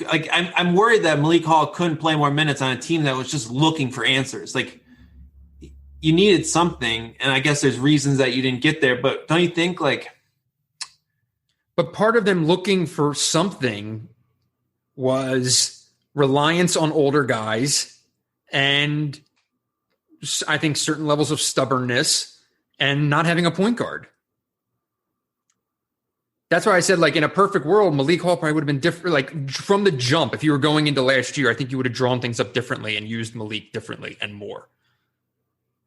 I'm worried that Malik Hall couldn't play more minutes on a team that was just looking for answers. Like you needed something, and I guess there's reasons that you didn't get there, but don't you think But part of them looking for something was reliance on older guys and I think certain levels of stubbornness and not having a point guard. That's why I said, like, in a perfect world, Malik Hall probably would have been different. Like, from the jump, if you were going into last year, I think you would have drawn things up differently and used Malik differently and more.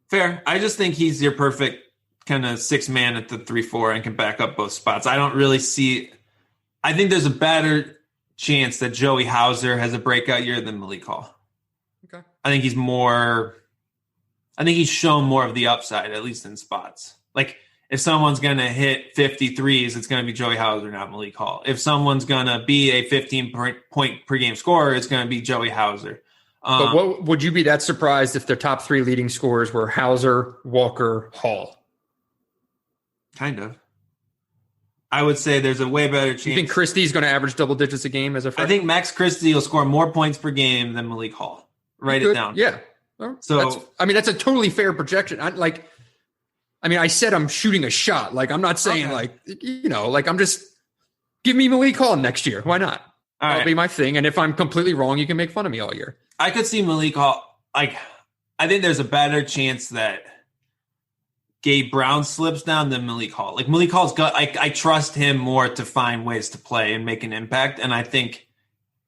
fair? I just think he's your perfect kind of 6-man at the 3-4 and can back up both spots. I don't really see – I think there's a better chance that Joey Hauser has a breakout year than Malik Hall. Okay. I think he's more – I think he's shown more of the upside, at least in spots. Like, if someone's going to hit 53s, it's going to be Joey Hauser, not Malik Hall. If someone's going to be a 15-point per game scorer, it's going to be Joey Hauser. But what would you be that surprised if their top 3 leading scorers were Hauser, Walker, Hall? Kind of. I would say there's a way better chance. You think Christie's going to average double digits a game as a freshman? I think Max Christie will score more points per game than Malik Hall. Write it down. Yeah. So that's a totally fair projection. I said I'm shooting a shot. Like, I'm not saying I'm just give me Malik Hall next year. Why not? All That'll right. be my thing. And if I'm completely wrong, you can make fun of me all year. I could see Malik Hall. I think there's a better chance that Gabe Brown slips down than Malik Hall. Like, Malik Hall's got, I trust him more to find ways to play and make an impact. And I think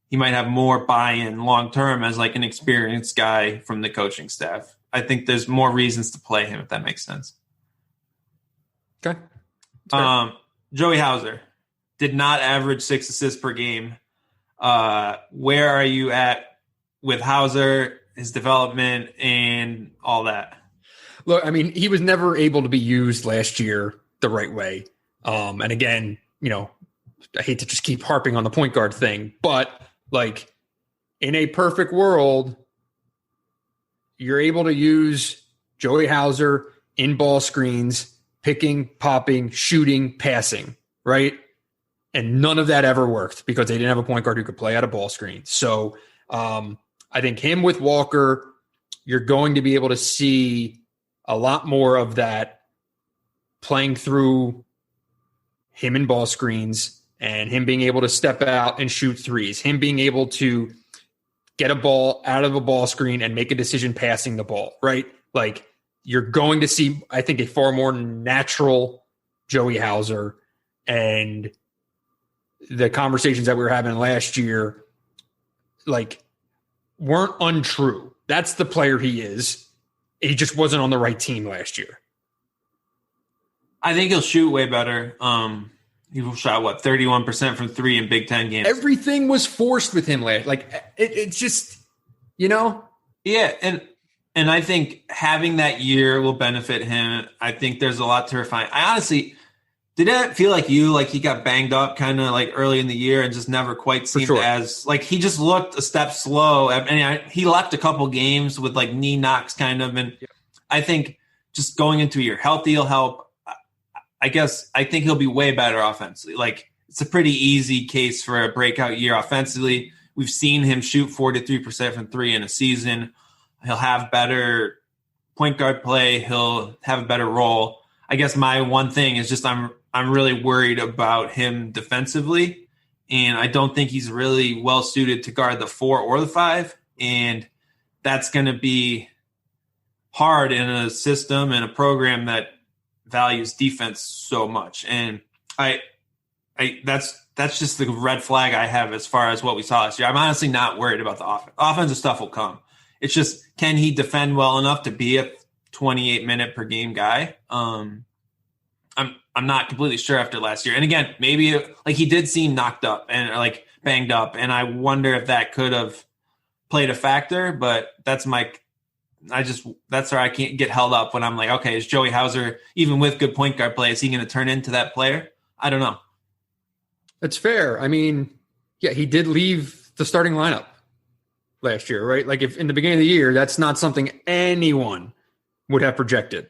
he might have more buy-in long-term as like an experienced guy from the coaching staff. I think there's more reasons to play him, if that makes sense. Okay. Joey Hauser did not average 6 assists per game. Where are you at with Hauser? his development and all that. Look, I mean, he was never able to be used last year the right way. And again, I hate to just keep harping on the point guard thing, but like in a perfect world, you're able to use Joey Hauser in ball screens, picking, popping, shooting, passing, right? And none of that ever worked because they didn't have a point guard who could play out of ball screen. So I think him with Walker, you're going to be able to see a lot more of that playing through him in ball screens and him being able to step out and shoot threes, him being able to get a ball out of a ball screen and make a decision passing the ball, right? Like you're going to see, I think, a far more natural Joey Hauser, and the conversations that we were having last year, like, weren't untrue. That's the player he is. He just wasn't on the right team last year. I think he'll shoot way better. He shot 31% from three in Big Ten games. Everything was forced with him last. Like it's just, Yeah, and I think having that year will benefit him. I think there's a lot to refine. I honestly did it feel like he got banged up kind of like early in the year and just never quite seemed as like he just looked a step slow. And he left a couple games with like knee knocks kind of. And I think just going into a year healthy will help. I think he'll be way better offensively. Like it's a pretty easy case for a breakout year offensively. We've seen him shoot 43% from three in a season. He'll have better point guard play. He'll have a better role. I guess my one thing is just I'm really worried about him defensively, and I don't think he's really well suited to guard the 4 or the 5, and that's going to be hard in a system and a program that values defense so much. And that's just the red flag I have as far as what we saw last year. I'm honestly not worried about the offense. Offensive stuff will come. It's just, can he defend well enough to be a 28-minute per game guy? I'm not completely sure after last year. And again, maybe like he did seem knocked up and like banged up, and I wonder if that could have played a factor. But that's where I can't get held up when I'm like, okay, is Joey Hauser, even with good point guard play, is he going to turn into that player? I don't know. That's fair. I mean, yeah, he did leave the starting lineup last year, right? Like if in the beginning of the year, that's not something anyone would have projected.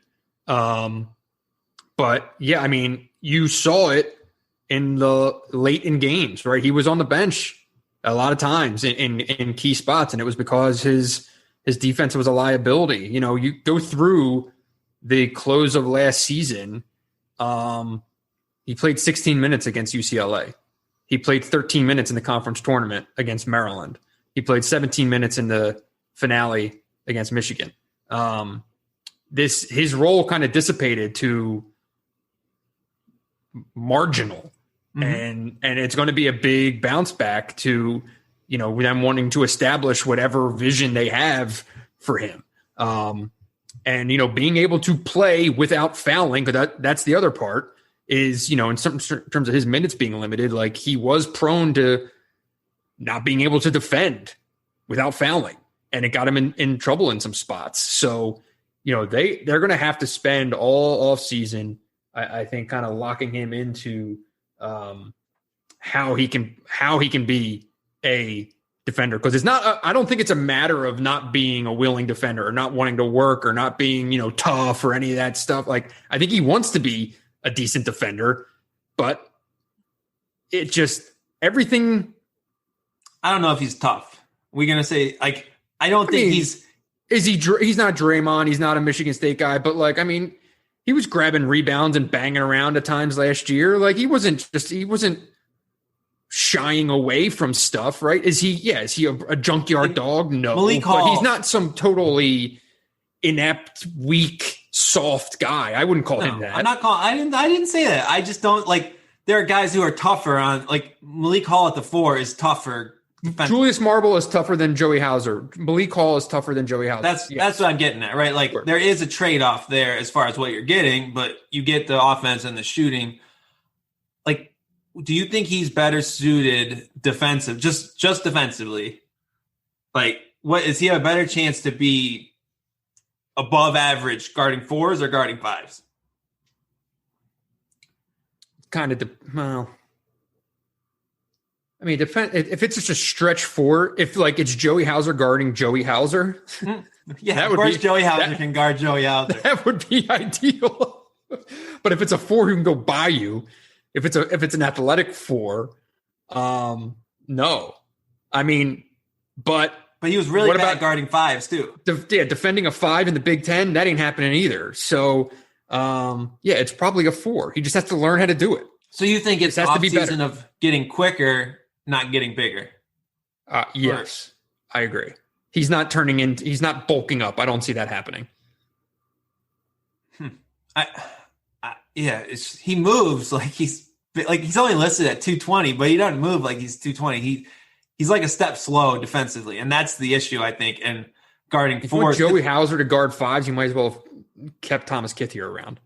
But yeah, I mean, you saw it in the late in games, right? He was on the bench a lot of times in key spots, and it was because his defense was a liability. You go through the close of last season. He played 16 minutes against UCLA. He played 13 minutes in the conference tournament against Maryland. He played 17 minutes in the finale against Michigan. His role kind of dissipated to marginal, and it's going to be a big bounce back to them wanting to establish whatever vision they have for him, and being able to play without fouling, because that's the other part is in some terms of his minutes being limited, like he was prone to not being able to defend without fouling, and it got him in trouble in some spots. So they're going to have to spend all off season, I think, kind of locking him into how he can be a defender, because it's not. I don't think it's a matter of not being a willing defender or not wanting to work or not being tough or any of that stuff. Like I think he wants to be a decent defender, but it just everything. I don't know if he's tough. We're gonna say like I don't think he's. Is he? He's not Draymond. He's not a Michigan State guy, but like I mean. He was grabbing rebounds and banging around at times last year. Like he wasn't shying away from stuff, right? Is he? Yeah. Is he a junkyard dog? No, Malik Hall. But he's not some totally inept, weak, soft guy. I wouldn't call him that. I'm not calling. I didn't say that. I just don't like. There are guys who are tougher on like Malik Hall at the 4 is tougher. Julius Marble is tougher than Joey Hauser. Malik Hall is tougher than Joey Hauser. That's what I'm getting at, right? Like There is a trade-off there as far as what you're getting, but you get the offense and the shooting. Like, do you think he's better suited just defensively, like Is he have a better chance to be above average guarding 4s or guarding 5s? Kind of, well, I mean, if it's just a stretch 4, if like it's Joey Hauser guarding Joey Hauser, yeah, of course Joey Hauser can guard Joey Hauser. That would be ideal. But if it's a 4 who can go by you, if it's an athletic 4, no. I mean, but he was really bad guarding 5s too. Defending a 5 in the Big Ten, that ain't happening either. So, it's probably a 4. He just has to learn how to do it. So you think it's off-season of getting quicker, not getting bigger? Yes, I agree. He's not bulking up. I don't see that happening. He moves like he's only listed at 220, but he doesn't move like he's 220. He's like a step slow defensively, and that's the issue, I think. And guarding 4s. If you want Joey Hauser to guard 5s, you might as well have kept Thomas Kithier around.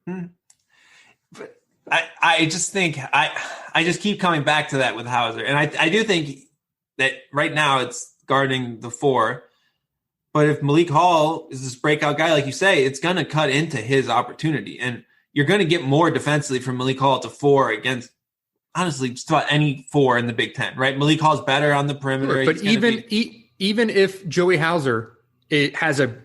But I just think I just keep coming back to that with Hauser, and I do think that right now it's guarding the 4. But if Malik Hall is this breakout guy, like you say, it's going to cut into his opportunity, and you're going to get more defensively from Malik Hall to 4 against, honestly, just about any 4 in the Big Ten, right? Malik Hall's better on the perimeter. But even if Joey Hauser has to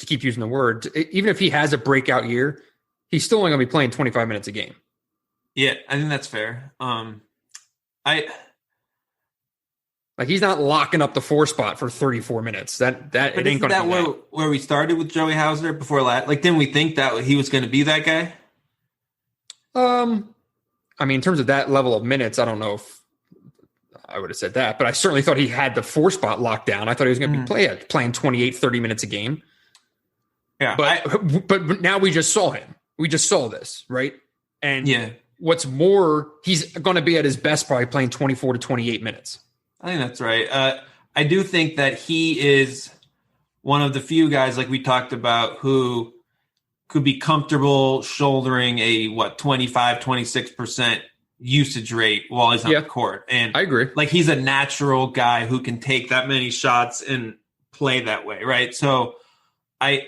keep using the word, even if he has a breakout year, he's still only going to be playing 25 minutes a game. Yeah, I think that's fair. He's not locking up the 4 spot for 34 minutes. It ain't going to be that. Where we started with Joey Hauser before last? Like, didn't we think that he was going to be that guy? I mean, in terms of that level of minutes, I don't know if I would have said that, but I certainly thought he had the 4 spot locked down. I thought he was going to be playing 28, 30 minutes a game. Yeah. But now we just saw him. We just saw this, right? And what's more, he's going to be at his best probably playing 24 to 28 minutes. I think that's right. I do think that he is one of the few guys, like we talked about, who could be comfortable shouldering a 25, 26% usage rate while he's on the court. And I agree. Like, he's a natural guy who can take that many shots and play that way, right? So I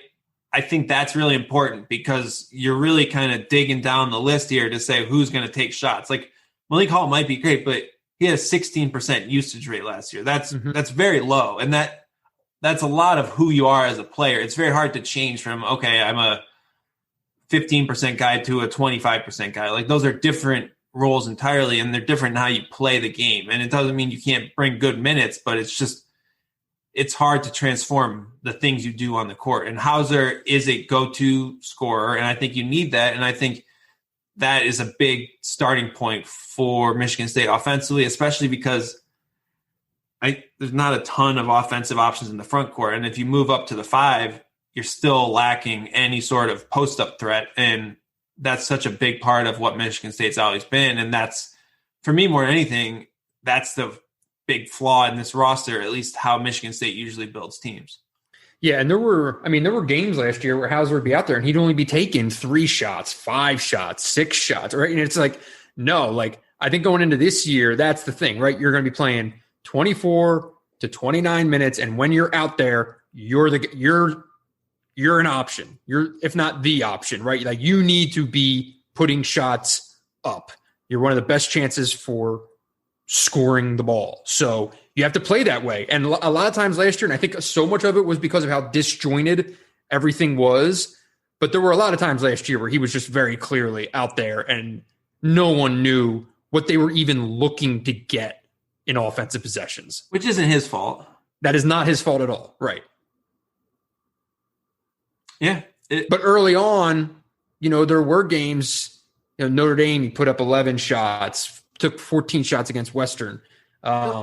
think that's really important, because you're really kind of digging down the list here to say who's going to take shots. Like, Malik Hall might be great, but he had a 16% usage rate last year. That's very low. And that's a lot of who you are as a player. It's very hard to change from, okay, I'm a 15% guy to a 25% guy. Like, those are different roles entirely, and they're different in how you play the game. And it doesn't mean you can't bring good minutes, but it's hard to transform the things you do on the court. And Hauser is a go-to scorer, and I think you need that. And I think that is a big starting point for Michigan State offensively, especially because there's not a ton of offensive options in the front court. And if you move up to the 5, you're still lacking any sort of post-up threat. And that's such a big part of what Michigan State's always been. And that's, for me more than anything, that's the big flaw in this roster, at least how Michigan State usually builds teams. Yeah, and there were games last year where Hauser would be out there and he'd only be taking 3 shots, 5 shots, 6 shots, right? And it's like, no, like, I think going into this year, that's the thing, right? You're going to be playing 24 to 29 minutes, and when you're out there, you're an option. You're, if not the option, right? Like, you need to be putting shots up. You're one of the best chances for scoring the ball. So you have to play that way. And a lot of times last year, and I think so much of it was because of how disjointed everything was, but there were a lot of times last year where he was just very clearly out there and no one knew what they were even looking to get in offensive possessions. Which isn't his fault. That is not his fault at all. Right. Yeah. But early on, there were games, Notre Dame, he put up 11 shots, took 14 shots against Western.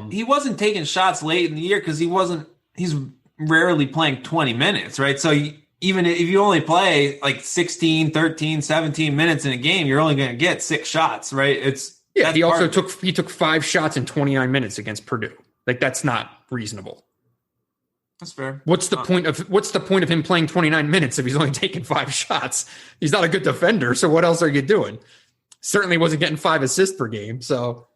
He wasn't taking shots late in the year because he's rarely playing 20 minutes, right? So even if you only play like 16, 13, 17 minutes in a game, you're only going to get 6 shots, right? He took 5 shots in 29 minutes against Purdue. Like, that's not reasonable. That's fair. What's the point of him playing 29 minutes if he's only taking 5 shots? He's not a good defender, so what else are you doing? Certainly wasn't getting 5 assists per game, so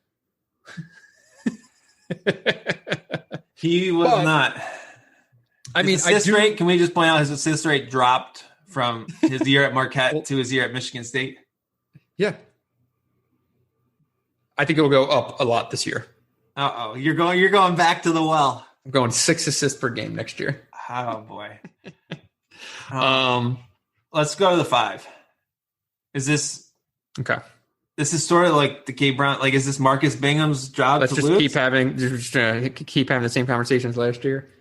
He was not. I mean, assist rate, can we just point out his assist rate dropped from his year at Marquette to his year at Michigan State? Yeah. I think it'll go up a lot this year. You're going back to the well. I'm going 6 assists per game next year. Oh boy. Let's go to the 5. Is this okay? This is sort of like the K Brown. Like, is this Marcus Bingham's job? Let's to just lose? keep having the same conversations last year.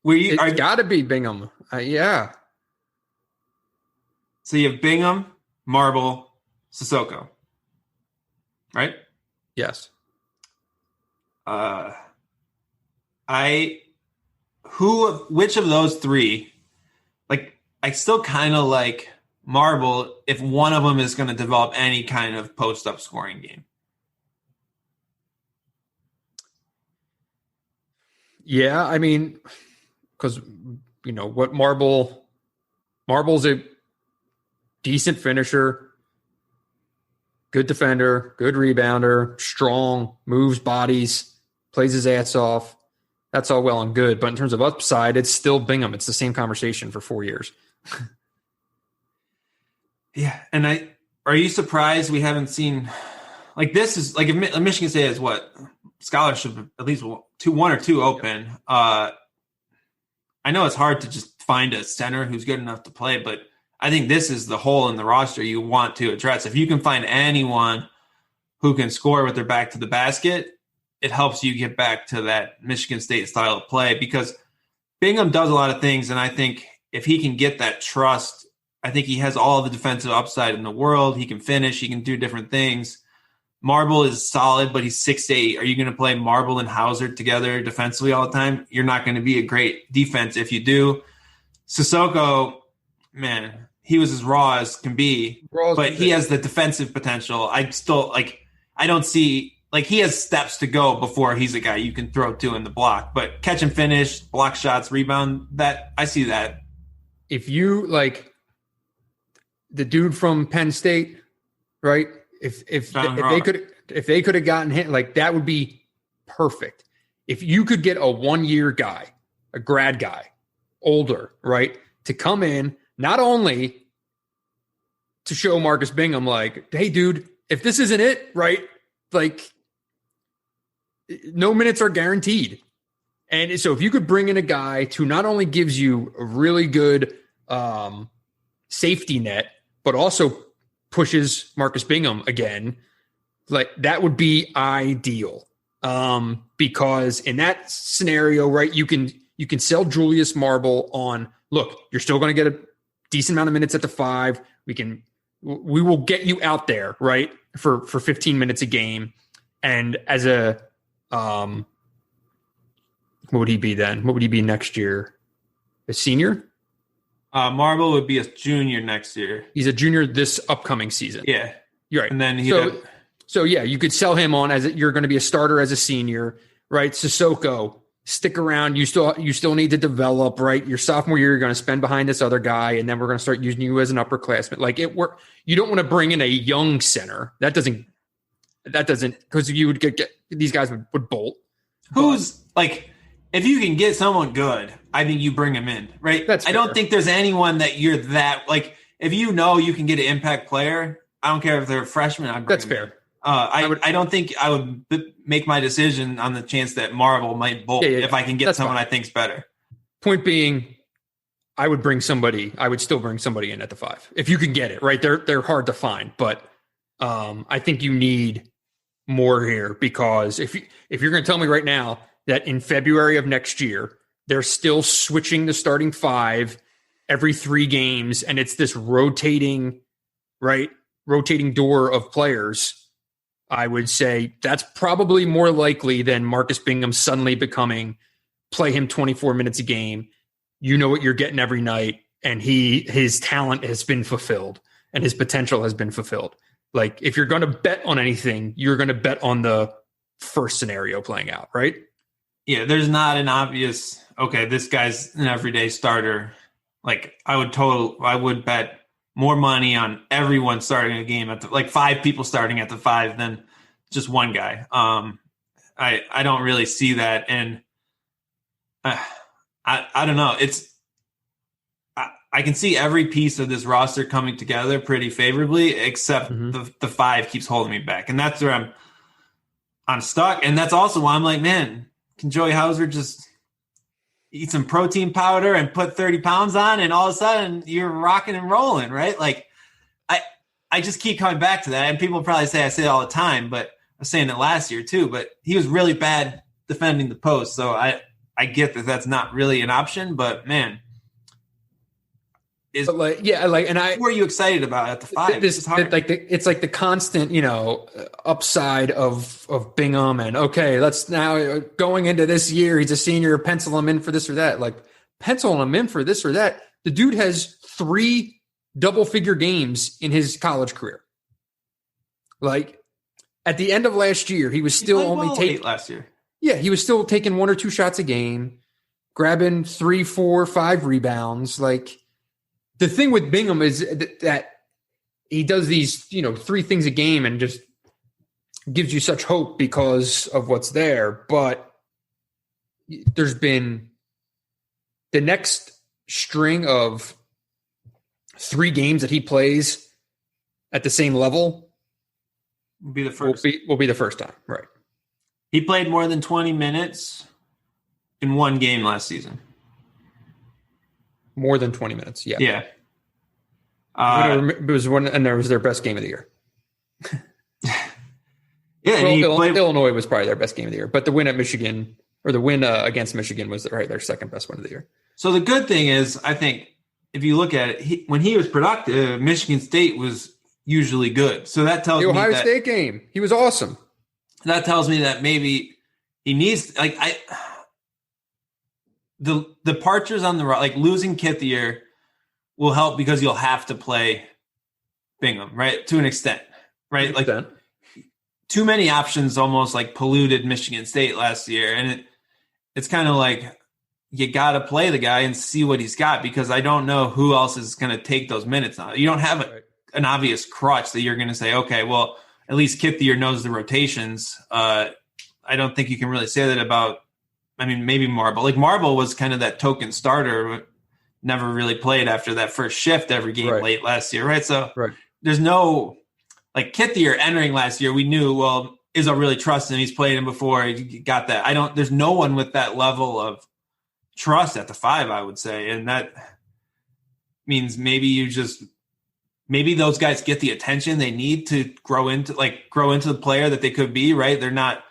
It's got to be Bingham. Yeah. So you have Bingham, Marble, Sissoko, right? Yes. Which of those 3? Like, I still kind of like Marble if one of them is going to develop any kind of post-up scoring game. Yeah, I mean, because what Marble's a decent finisher, good defender, good rebounder, strong, moves bodies, plays his ass off. That's all well and good. But in terms of upside, it's still Bingham. It's the same conversation for 4 years. Yeah. And are you surprised we haven't seen like this is like if Michigan State has what scholarship, at least 1 or 2 open. I know it's hard to just find a center who's good enough to play, but I think this is the hole in the roster you want to address. If you can find anyone who can score with their back to the basket, it helps you get back to that Michigan State style of play because Bingham does a lot of things. And I think if he can get that trust, I think he has all the defensive upside in the world. He can finish. He can do different things. Marble is solid, but he's 6'8". Are you going to play Marble and Hauser together defensively all the time? You're not going to be a great defense if you do. Sissoko, man, he was as raw as can be, but he has the defensive potential. I don't see he has steps to go before he's a guy you can throw to in the block, but catch and finish, block shots, rebound, that I see that. If you like the dude from Penn State, right? If they could have gotten hit, like that would be perfect. If you could get a 1-year guy, a grad guy, older, right, to come in, not only to show Marcus Bingham, like, hey, dude, if this isn't it, right, like, no minutes are guaranteed. And so if you could bring in a guy who not only gives you a really good safety net, but also pushes Marcus Bingham again, like that would be ideal. Because in that scenario, right, you can sell Julius Marble on, look, you're still going to get a decent amount of minutes at the 5. We will get you out there, right, for 15 minutes a game. And as a what would he be then? What would he be next year? A senior? Marble would be a junior next year. He's a junior this upcoming season. Yeah. You're right. And then so yeah, you could sell him on as you're going to be a starter as a senior, right? Sissoko, stick around. You still need to develop, right? Your sophomore year, you're going to spend behind this other guy, and then we're going to start using you as an upperclassman. Like you don't want to bring in a young center. That doesn't because you would get these guys would bolt. Who's like, if you can get someone good, I think you bring him in, right? That's fair. I don't think there's anyone that you're that like. If you know you can get an impact player, I don't care if they're a freshman. That's fair. I don't think I would make my decision on the chance that Marble might bolt if I can get someone I think's better. Point being, I would still bring somebody in at the 5 if you can get it, right? They're hard to find, but I think you need more here because if you're going to tell me right now that in February of next year they're still switching the starting 5 every 3 games and it's this rotating door of players, I would say that's probably more likely than Marcus Bingham suddenly play him 24 minutes a game. You know what you're getting every night, and his talent has been fulfilled and his potential has been fulfilled. Like if you're going to bet on anything, you're going to bet on the first scenario playing out, right? Yeah, there's not an obvious, okay, this guy's an everyday starter. Like I would bet more money on everyone starting a game at 5 people starting at the 5 than just one guy. I don't really see that. And I don't know. I can see every piece of this roster coming together pretty favorably, except the 5 keeps holding me back. And that's where I'm stuck. And that's also why I'm like, man, can Joey Hauser just eat some protein powder and put 30 pounds on, and all of a sudden you're rocking and rolling, right? Like, I just keep coming back to that. And people probably say I say it all the time, but I was saying it last year too. But he was really bad defending the post. So I get that that's not really an option, but man. And who are you excited about at the 5? It's like the constant, upside of Bingham, and okay, let's now going into this year, he's a senior, pencil him in for this or that. Like, pencil him in for this or that. The dude has 3 double-figure games in his college career. Like, at the end of last year, he was still only taking last year. Yeah, he was still taking 1 or 2 shots a game, grabbing 3, 4, 5 rebounds. Like, the thing with Bingham is that he does these, 3 things a game and just gives you such hope because of what's there. But there's been the next string of 3 games that he plays at the same level will be the first. Will be the first time, right? He played more than 20 minutes in 1 game last season. More than 20 minutes, yeah. Yeah. It was one, and there was their best game of the year. Illinois was probably their best game of the year, but the win at Michigan, or the win against Michigan, was their second best one of the year. So the good thing is, I think, if you look at it, when he was productive, Michigan State was usually good. So that tells me the Ohio State game, he was awesome. That tells me that maybe he needs the departures on the like losing Kithier will help because you'll have to play Bingham, right? To an extent, right? Like too many options almost like polluted Michigan State last year. And it's kind of like you got to play the guy and see what he's got, because I don't know who else is going to take those minutes now. You don't have an obvious crutch that you're going to say, okay, well, at least Kithier knows the rotations. I don't think you can really say that about, maybe Marble. Like, Marble was kind of that token starter, but never really played after that first shift every game late last year, right? So there's no, like, Kithier entering last year, we knew, well, Izzo really trusts him. He's played him before. He got that. There's no one with that level of trust at the 5, I would say. And that means maybe those guys get the attention they need to grow into the player that they could be, right? They're not,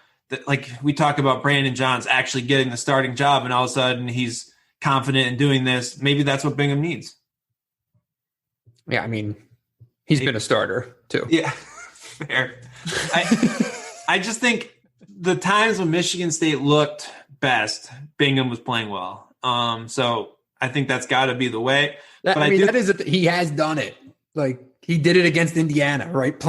like we talk about Brandon Johns actually getting the starting job, and all of a sudden he's confident in doing this. Maybe that's what Bingham needs. Yeah, he's been a starter too. Yeah, fair. I just think the times when Michigan State looked best, Bingham was playing well. So I think that's got to be the way. He has done it. Like, he did it against Indiana, right?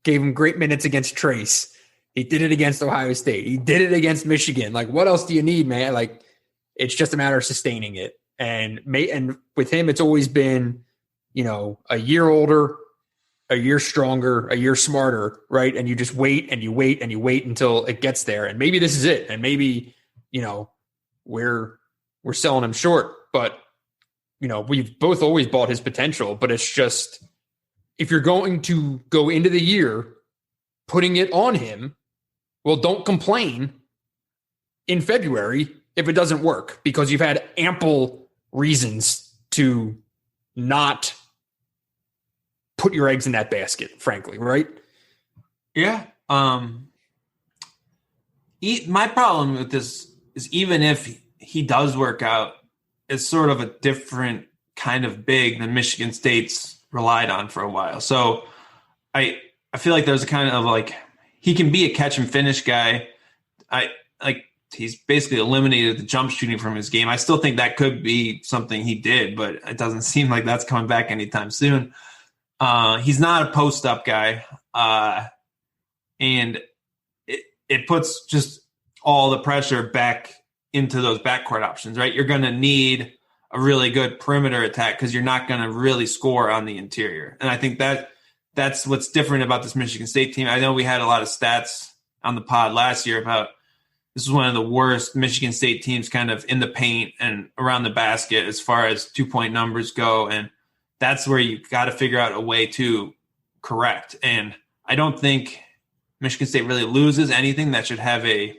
Gave him great minutes against Trace. He did it against Ohio State. He did it against Michigan. Like, what else do you need, man? Like, it's just a matter of sustaining it. And with him, it's always been, a year older, a year stronger, a year smarter, right? And you just wait and you wait and you wait until it gets there. And maybe this is it. And maybe, we're selling him short. But, we've both always bought his potential. But it's just, if you're going to go into the year putting it on him, well, don't complain in February if it doesn't work, because you've had ample reasons to not put your eggs in that basket, frankly, right? Yeah. My problem with this is, even if he does work out, it's sort of a different kind of big than Michigan State's relied on for a while. So I feel like there's a kind of like, he can be a catch and finish guy. He's basically eliminated the jump shooting from his game. I still think that could be something he did, but it doesn't seem like that's coming back anytime soon. He's not a post-up guy. And it puts just all the pressure back into those backcourt options, right? You're going to need a really good perimeter attack because you're not going to really score on the interior. And I think that's what's different about this Michigan State team. I know we had a lot of stats on the pod last year about this is one of the worst Michigan State teams kind of in the paint and around the basket as far as 2-point numbers go. And that's where you got to figure out a way to correct. And I don't think Michigan State really loses anything that should have a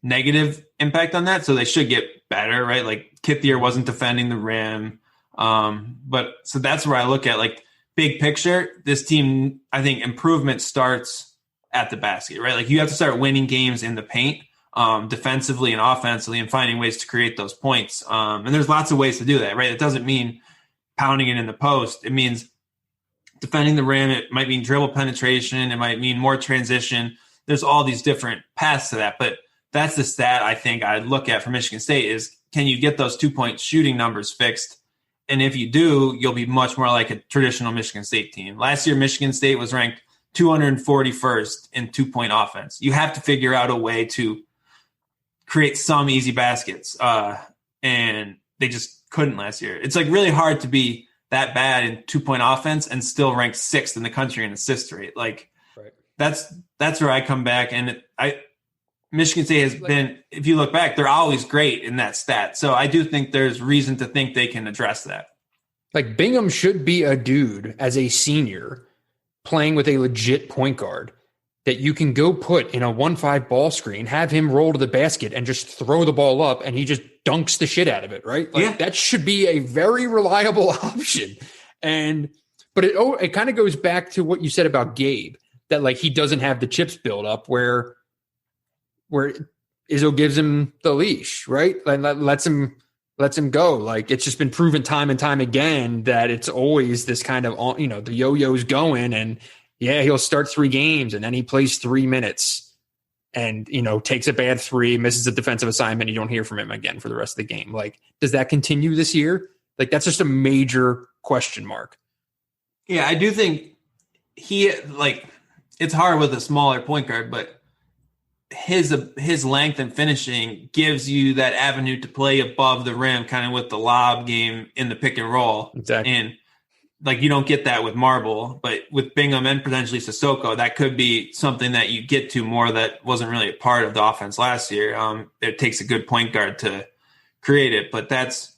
negative impact on that. So they should get better, right? Like Kithier wasn't defending the rim. But so that's where I look at, like, big picture, this team, I think improvement starts at the basket, right? Like you have to start winning games in the paint, defensively and offensively, and finding ways to create those points. And there's lots of ways to do that, right? It doesn't mean pounding it in the post. It means defending the rim. It might mean dribble penetration. It might mean more transition. There's all these different paths to that. But that's the stat I think I'd look at for Michigan State is, can you get those 2-point shooting numbers fixed? And if you do, you'll be much more like a traditional Michigan State team. Last year, Michigan State was ranked 241st in 2-point offense. You have to figure out a way to create some easy baskets. And they just couldn't last year. It's like really hard to be that bad in 2-point offense and still rank 6th in the country in assist rate. Like right. That's where I come back. And Michigan State has been, if you look back, they're always great in that stat. So I do think there's reason to think they can address that. Like Bingham should be a dude as a senior playing with a legit point guard that you can go put in a 1-5 ball screen, have him roll to the basket and just throw the ball up and he just dunks the shit out of it, right? Like that should be a very reliable option. But it kind of goes back to what you said about Gabe, that like he doesn't have the chips build up where Izzo gives him the leash, right? Like lets him go. Like it's just been proven time and time again that it's always this kind of, the yo-yo's going and he'll start 3 games and then he plays 3 minutes and, takes a bad 3, misses a defensive assignment. You don't hear from him again for the rest of the game. Like, does that continue this year? Like, that's just a major question mark. Yeah, I do think it's hard with a smaller point guard, but his length and finishing gives you that avenue to play above the rim, kind of with the lob game in the pick and roll. Exactly. And like you don't get that with Marble, but with Bingham and potentially Sissoko, that could be something that you get to more that wasn't really a part of the offense last year. It takes a good point guard to create it, but that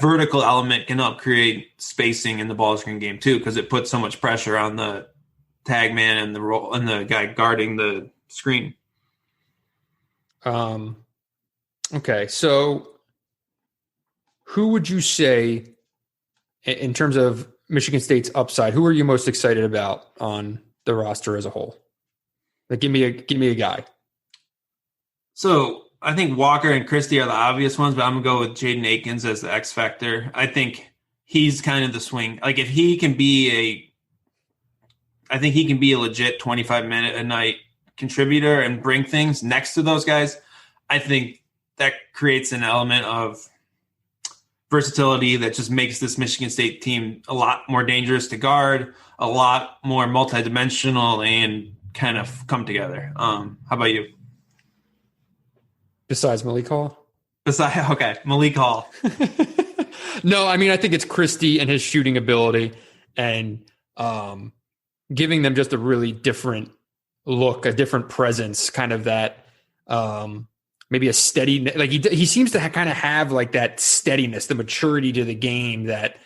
vertical element can help create spacing in the ball screen game too, because it puts so much pressure on the tag man and the guy guarding the screen. Okay, so who would you say, in terms of Michigan State's upside, who are you most excited about on the roster as a whole? Like, give me a guy. So I think Walker and Christie are the obvious ones, but I'm gonna go with Jaden Akins as the X factor. I think he's kind of the swing. Like if he can be I think he can be a legit 25-minute a night contributor and bring things next to those guys. I think that creates an element of versatility that just makes this Michigan State team a lot more dangerous to guard, a lot more multidimensional, and kind of come together. How about you? Besides Malik Hall? Malik Hall. No, I mean, I think it's Christie and his shooting ability and giving them just a really different look, a different presence, kind of that maybe a steady, like he seems to kind of have like that steadiness, the maturity to the game that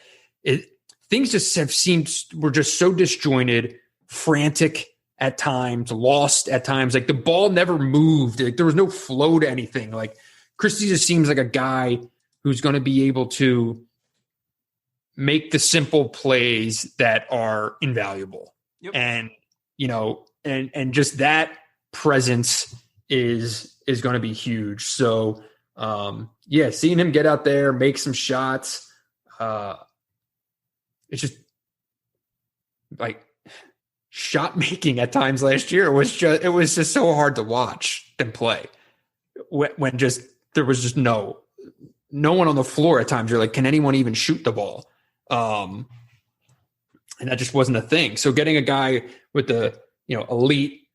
things just were just so disjointed, frantic at times, lost at times. Like the ball never moved. Like there was no flow to anything. Like Christie just seems like a guy who's going to be able to make the simple plays that are invaluable. Yep. And, and just that presence is going to be huge. So, seeing him get out there, make some shots, it's just like shot making at times last year. It was just so hard to watch them play when just there was just no one on the floor at times. You're like, can anyone even shoot the ball? And that just wasn't a thing. So getting a guy with the, elite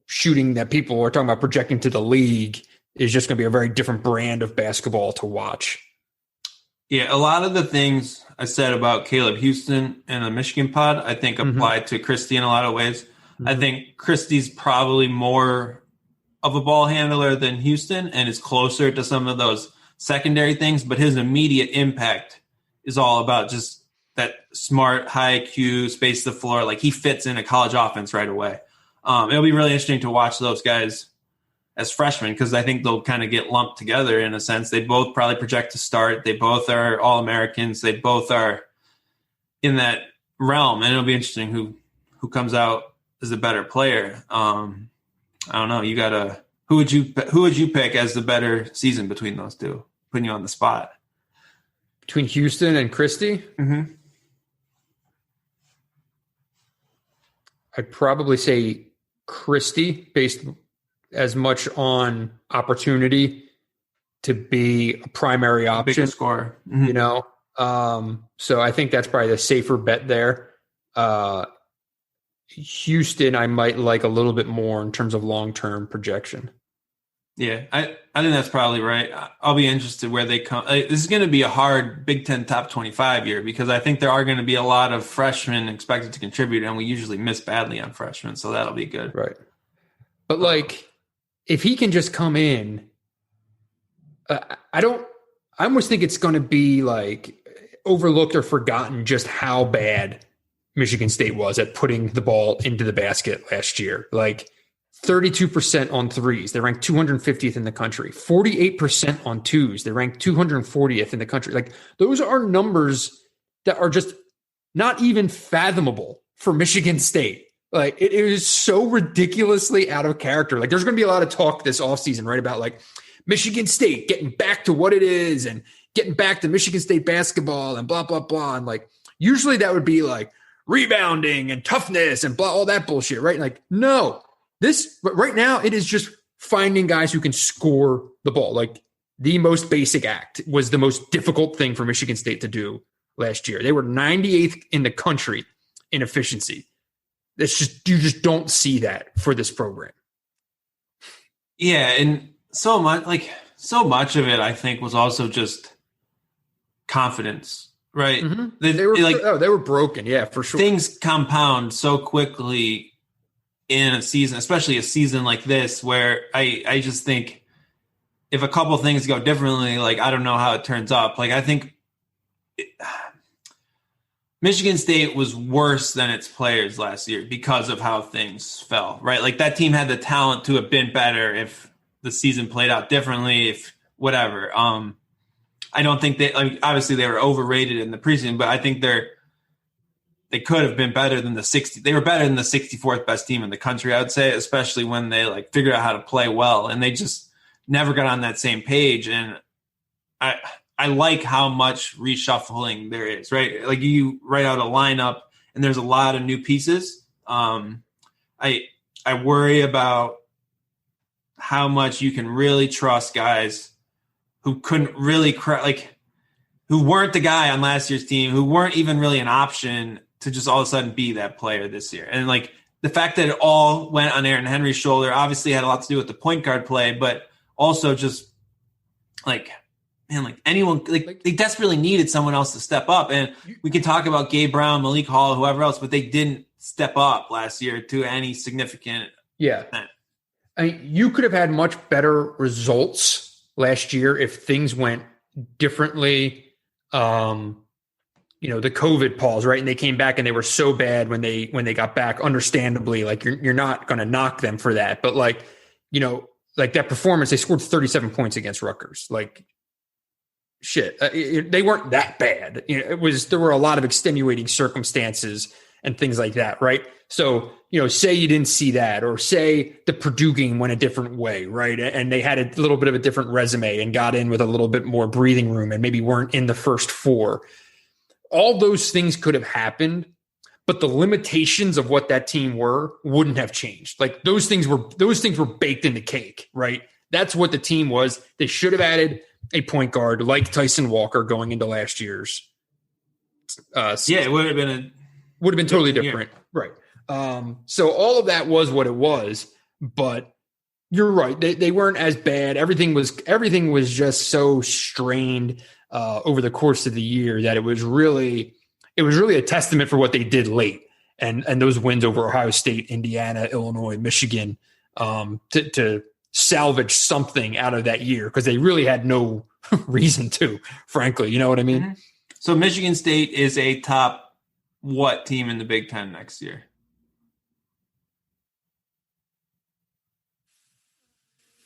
shooting that people are talking about projecting to the league is just going to be a very different brand of basketball to watch. Yeah, a lot of the things I said about Caleb Houston and the Michigan pod, I think applied to Christie in a lot of ways. I think Christie's probably more of a ball handler than Houston and is closer to some of those secondary things, but his immediate impact is all about just that smart, high IQ, space the floor. Like he fits in a college offense right away. It'll be really interesting to watch those guys as freshmen because I think they'll kind of get lumped together in a sense. They both probably project to start. They both are All-Americans. They both are in that realm, and it'll be interesting who comes out as a better player. I don't know. You gotta who would you pick as the better season between those two? Putting you on the spot. Between Houston and Christie? Mm-hmm. I'd probably say Christie based as much on opportunity to be a primary option. Bigger scorer. Mm-hmm. You know? So I think that's probably the safer bet there. Houston, I might like a little bit more in terms of long-term projection. Yeah, I think that's probably right. I'll be interested where they come. This is going to be a hard Big Ten top 25 year because I think there are going to be a lot of freshmen expected to contribute, and we usually miss badly on freshmen, so that'll be good. Right. But, like, if he can just come in, I almost think it's going to be, like, overlooked or forgotten just how bad Michigan State was at putting the ball into the basket last year. Like, 32% on threes. They ranked 250th in the country. 48% on twos. They ranked 240th in the country. Like, those are numbers that are just not even fathomable for Michigan State. Like, it is so ridiculously out of character. Like, there's going to be a lot of talk this offseason, right, about, like, Michigan State getting back to what it is and getting back to Michigan State basketball and blah, blah, blah. And, like, usually that would be, like, rebounding and toughness and blah, all that bullshit, right? Like, no. This right now, it is just finding guys who can score the ball. Like the most basic act was the most difficult thing for Michigan State to do last year. They were 98th in the country in efficiency. That's just, you just don't see that for this program. Yeah. And so much of it, I think, was also just confidence, right? Mm-hmm. They were broken. Yeah, for sure. Things compound so quickly in a season, especially a season like this, where I just think if a couple things go differently, like I don't know how it turns up. Like I think Michigan State was worse than its players last year because of how things fell, right? Like that team had the talent to have been better if the season played out differently, if whatever. I don't think obviously they were overrated in the preseason, but I think they could have been better than they were better than the 64th best team in the country, I would say, especially when they like figured out how to play well, and they just never got on that same page. And I like how much reshuffling there is, right? Like you write out a lineup and there's a lot of new pieces. I worry about how much you can really trust guys who couldn't really who weren't the guy on last year's team, who weren't even really an option to just all of a sudden be that player this year. And like the fact that it all went on Aaron Henry's shoulder obviously had a lot to do with the point guard play, but also just like, man, like anyone, like they desperately needed someone else to step up. And we can talk about Gabe Brown, Malik Hall, whoever else, but they didn't step up last year to any significant extent. I mean, you could have had much better results last year if things went differently. The COVID pause, right? And they came back and they were so bad when they got back, understandably, like you're not going to knock them for that. But like that performance, they scored 37 points against Rutgers. Like shit, they weren't that bad. There were a lot of extenuating circumstances and things like that. Right. So, say you didn't see that, or say the Purdue game went a different way. Right. And they had a little bit of a different resume and got in with a little bit more breathing room and maybe weren't in the first four. All those things could have happened, but the limitations of what that team wouldn't have changed. Like those things were baked in the cake, right? That's what the team was. They should have added a point guard like Tyson Walker going into last year's. It would have been totally different, right? So all of that was what it was, but you're right. They weren't as bad. Everything was just so strained over the course of the year that it was really a testament for what they did late. and those wins over Ohio State, Indiana, Illinois, Michigan, to salvage something out of that year, because they really had no reason to, frankly. You know what I mean? Mm-hmm. So Michigan State is a top what team in the Big Ten next year?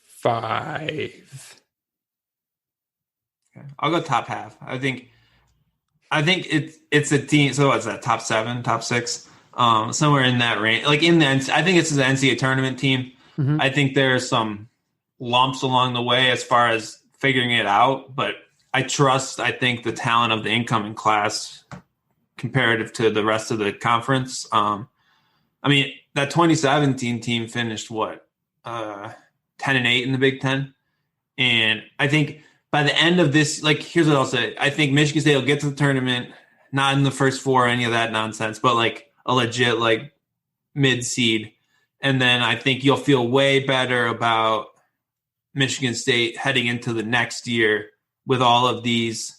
5. Okay. I'll go top half. I think it's a team. So what's that? Top 7, top 6, somewhere in that range. Like I think it's an NCAA tournament team. Mm-hmm. I think there's some lumps along the way as far as figuring it out, but I think the talent of the incoming class comparative to the rest of the conference. I mean, that 2017 team finished 10-8 in the Big Ten. And I think by the end of this, like, here's what I'll say. I think Michigan State will get to the tournament, not in the first 4 or any of that nonsense, but like a legit, like, mid seed. And then I think you'll feel way better about Michigan State heading into the next year with all of these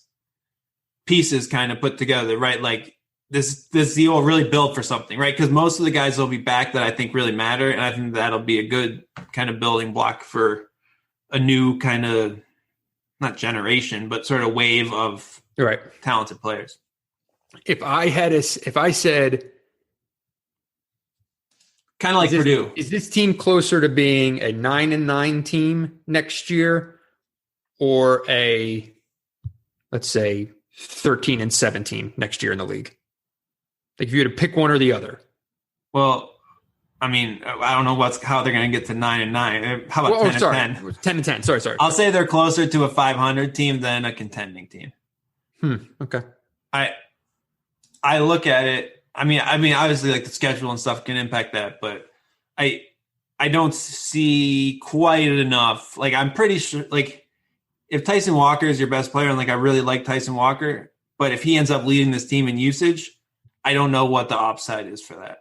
pieces kind of put together, right? Like this deal will really build for something, right? Because most of the guys will be back that I think really matter. And I think that'll be a good kind of building block for a new kind of, not generation, but sort of wave of talented players. If I said, kind of like Purdue, is this team closer to being a 9-9 team next year, or a, let's say, 13-17 next year in the league? Like, if you had to pick one or the other. Well, I mean, I don't know how they're going to get to 9-9. How about 10-10? 10-10. Sorry. I'll say they're closer to a 500 team than a contending team. Okay. I look at it. I mean, obviously, like, the schedule and stuff can impact that, but I don't see quite enough. Like, I'm pretty sure, like, if Tyson Walker is your best player, and like I really like Tyson Walker, but if he ends up leading this team in usage, I don't know what the upside is for that.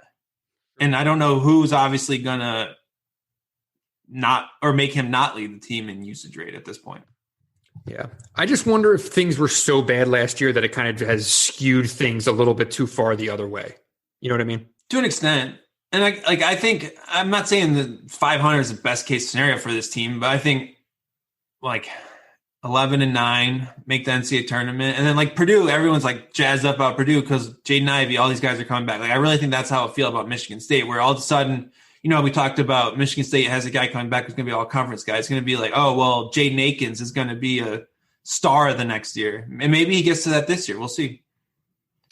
And I don't know who's obviously going to not, or make him not lead the team in usage rate at this point. Yeah. I just wonder if things were so bad last year that it kind of has skewed things a little bit too far the other way. You know what I mean? To an extent. And I think, I'm not saying that 500 is the best case scenario for this team, but I think like 11-9, make the NCAA tournament. And then like Purdue, everyone's like jazzed up about Purdue because Jaden Ivey, all these guys are coming back. Like, I really think that's how I feel about Michigan State, where all of a sudden, you know, we talked about Michigan State has a guy coming back who's going to be all conference guy. It's going to be like, oh, well, Jaden Akins is going to be a star the next year. And maybe he gets to that this year. We'll see.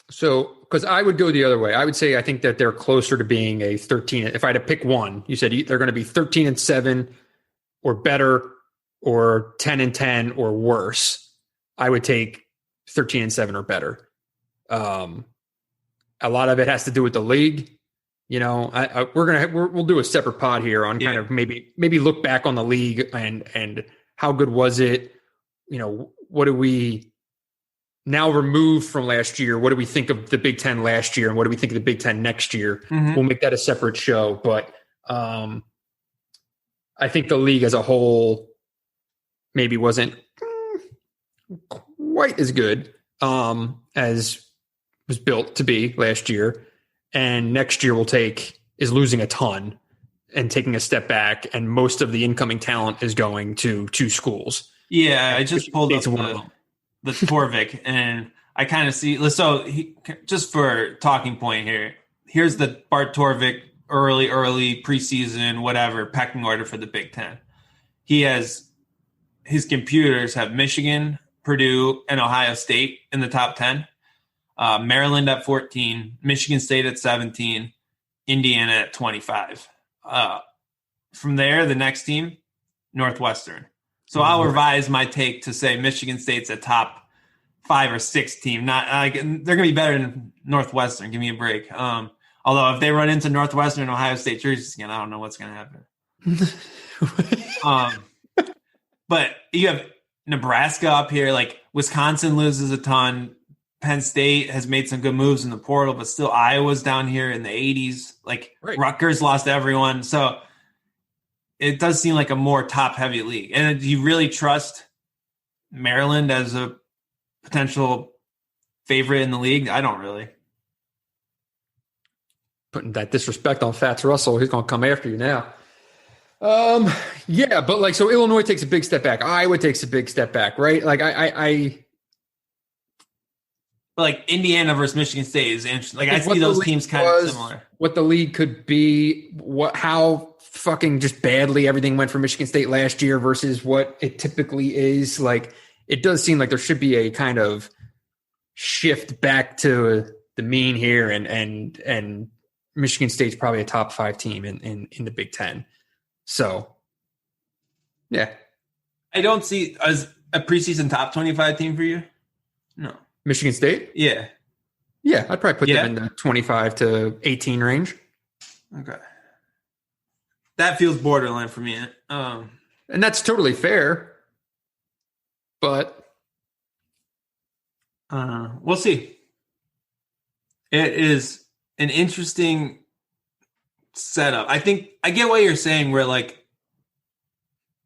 So, because I would go the other way. I would say I think that they're closer to being a 13. If I had to pick one, you said they're going to be 13-7 or better, or 10-10 or worse. I would take 13-7 or better. A lot of it has to do with the league. You know, we'll do a separate pod here on kind of maybe look back on the league and how good was it? You know, what do we now remove from last year? What do we think of the Big Ten last year, and what do we think of the Big Ten next year? Mm-hmm. We'll make that a separate show, but I think the league as a whole maybe wasn't quite as good as was built to be last year. And next year is losing a ton and taking a step back. And most of the incoming talent is going to 2 schools. Yeah, I just pulled up the Torvik, and I kind of see. So just for talking point here, here's the Bart Torvik early preseason, whatever, pecking order for the Big Ten. His computers have Michigan, Purdue, and Ohio State in the top 10. Maryland at 14, Michigan State at 17, Indiana at 25. From there, the next team, Northwestern. So I'll revise my take to say Michigan State's a top 5 or 6 team. Not like they're going to be better than Northwestern. Give me a break. Although if they run into Northwestern and Ohio State jerseys again, I don't know what's going to happen. But you have Nebraska up here. Like, Wisconsin loses a ton. Penn State has made some good moves in the portal, but still Iowa's down here in the 80s. Like, right. Rutgers lost everyone. So it does seem like a more top-heavy league. And do you really trust Maryland as a potential favorite in the league? I don't really. putting that disrespect on Fats Russell. He's going to come after you now. Yeah, but like, so Illinois takes a big step back. Iowa takes a big step back, right? Like like Indiana versus Michigan State is interesting. Like I see those teams kind of similar. What the league could be, how fucking just badly everything went for Michigan State last year versus what it typically is. Like, it does seem like there should be a kind of shift back to the mean here, and Michigan State's probably a top 5 team in the Big Ten. So, yeah. I don't see as a preseason top 25 team for you. No. Michigan State? Yeah. Yeah, I'd probably put them in the 25 to 18 range. Okay. That feels borderline for me. And that's totally fair. But we'll see. It is an interesting setup. I think I get what you're saying where like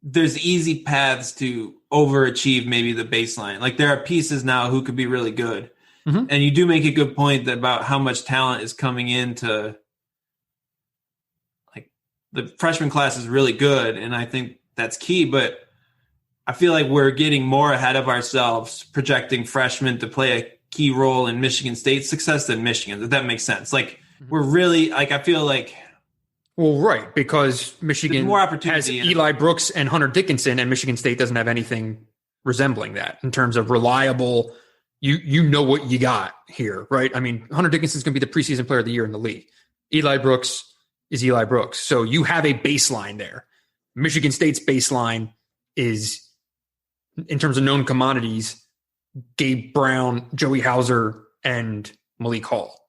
there's easy paths to overachieve maybe the baseline. Like there are pieces now who could be really good. Mm-hmm. And you do make a good point about how much talent is coming into like the freshman class is really good. And I think that's key, but I feel like we're getting more ahead of ourselves projecting freshmen to play a key role in Michigan State's success than Michigan, if that makes sense. Like we're really like, I feel like, well, right, because Michigan more opportunity has Eli Brooks and Hunter Dickinson, and Michigan State doesn't have anything resembling that in terms of reliable. You know what you got here, right? I mean, Hunter Dickinson's going to be the preseason player of the year in the league. Eli Brooks is Eli Brooks. So you have a baseline there. Michigan State's baseline is, in terms of known commodities, Gabe Brown, Joey Hauser, and Malik Hall.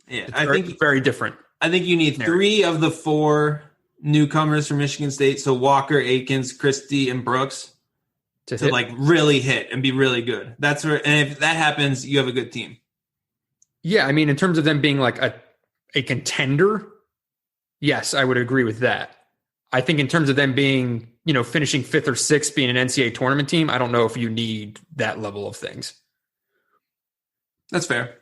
Yeah, I think very different. I think you need 3 of the 4 newcomers from Michigan State. So Walker, Akins, Christie, and Brooks to like really hit and be really good. That's where, and if that happens, you have a good team. Yeah. I mean, in terms of them being like a contender, yes, I would agree with that. I think in terms of them being, finishing 5th or 6th, being an NCAA tournament team, I don't know if you need that level of things. That's fair.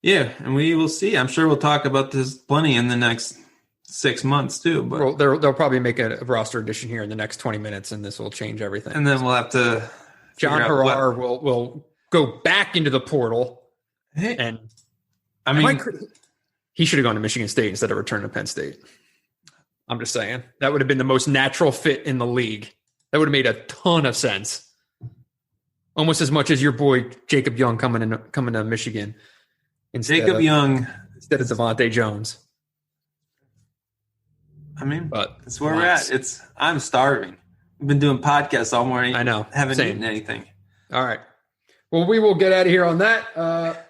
Yeah, and we will see. I'm sure we'll talk about this plenty in the next 6 months too. But well, they'll probably make a roster addition here in the next 20 minutes, and this will change everything. And then we'll have to. John Harrar will go back into the portal, and I mean, he should have gone to Michigan State instead of returning to Penn State. I'm just saying that would have been the most natural fit in the league. That would have made a ton of sense, almost as much as your boy Jacob Young coming to Michigan. Young instead of Devontae Jones. I mean, that's where we're at. I'm starving. We've been doing podcasts all morning. I know. Haven't eaten anything. All right. Well, we will get out of here on that.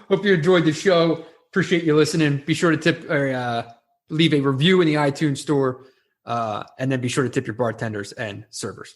Hope you enjoyed the show. Appreciate you listening. Be sure to tip or leave a review in the iTunes store, and then be sure to tip your bartenders and servers.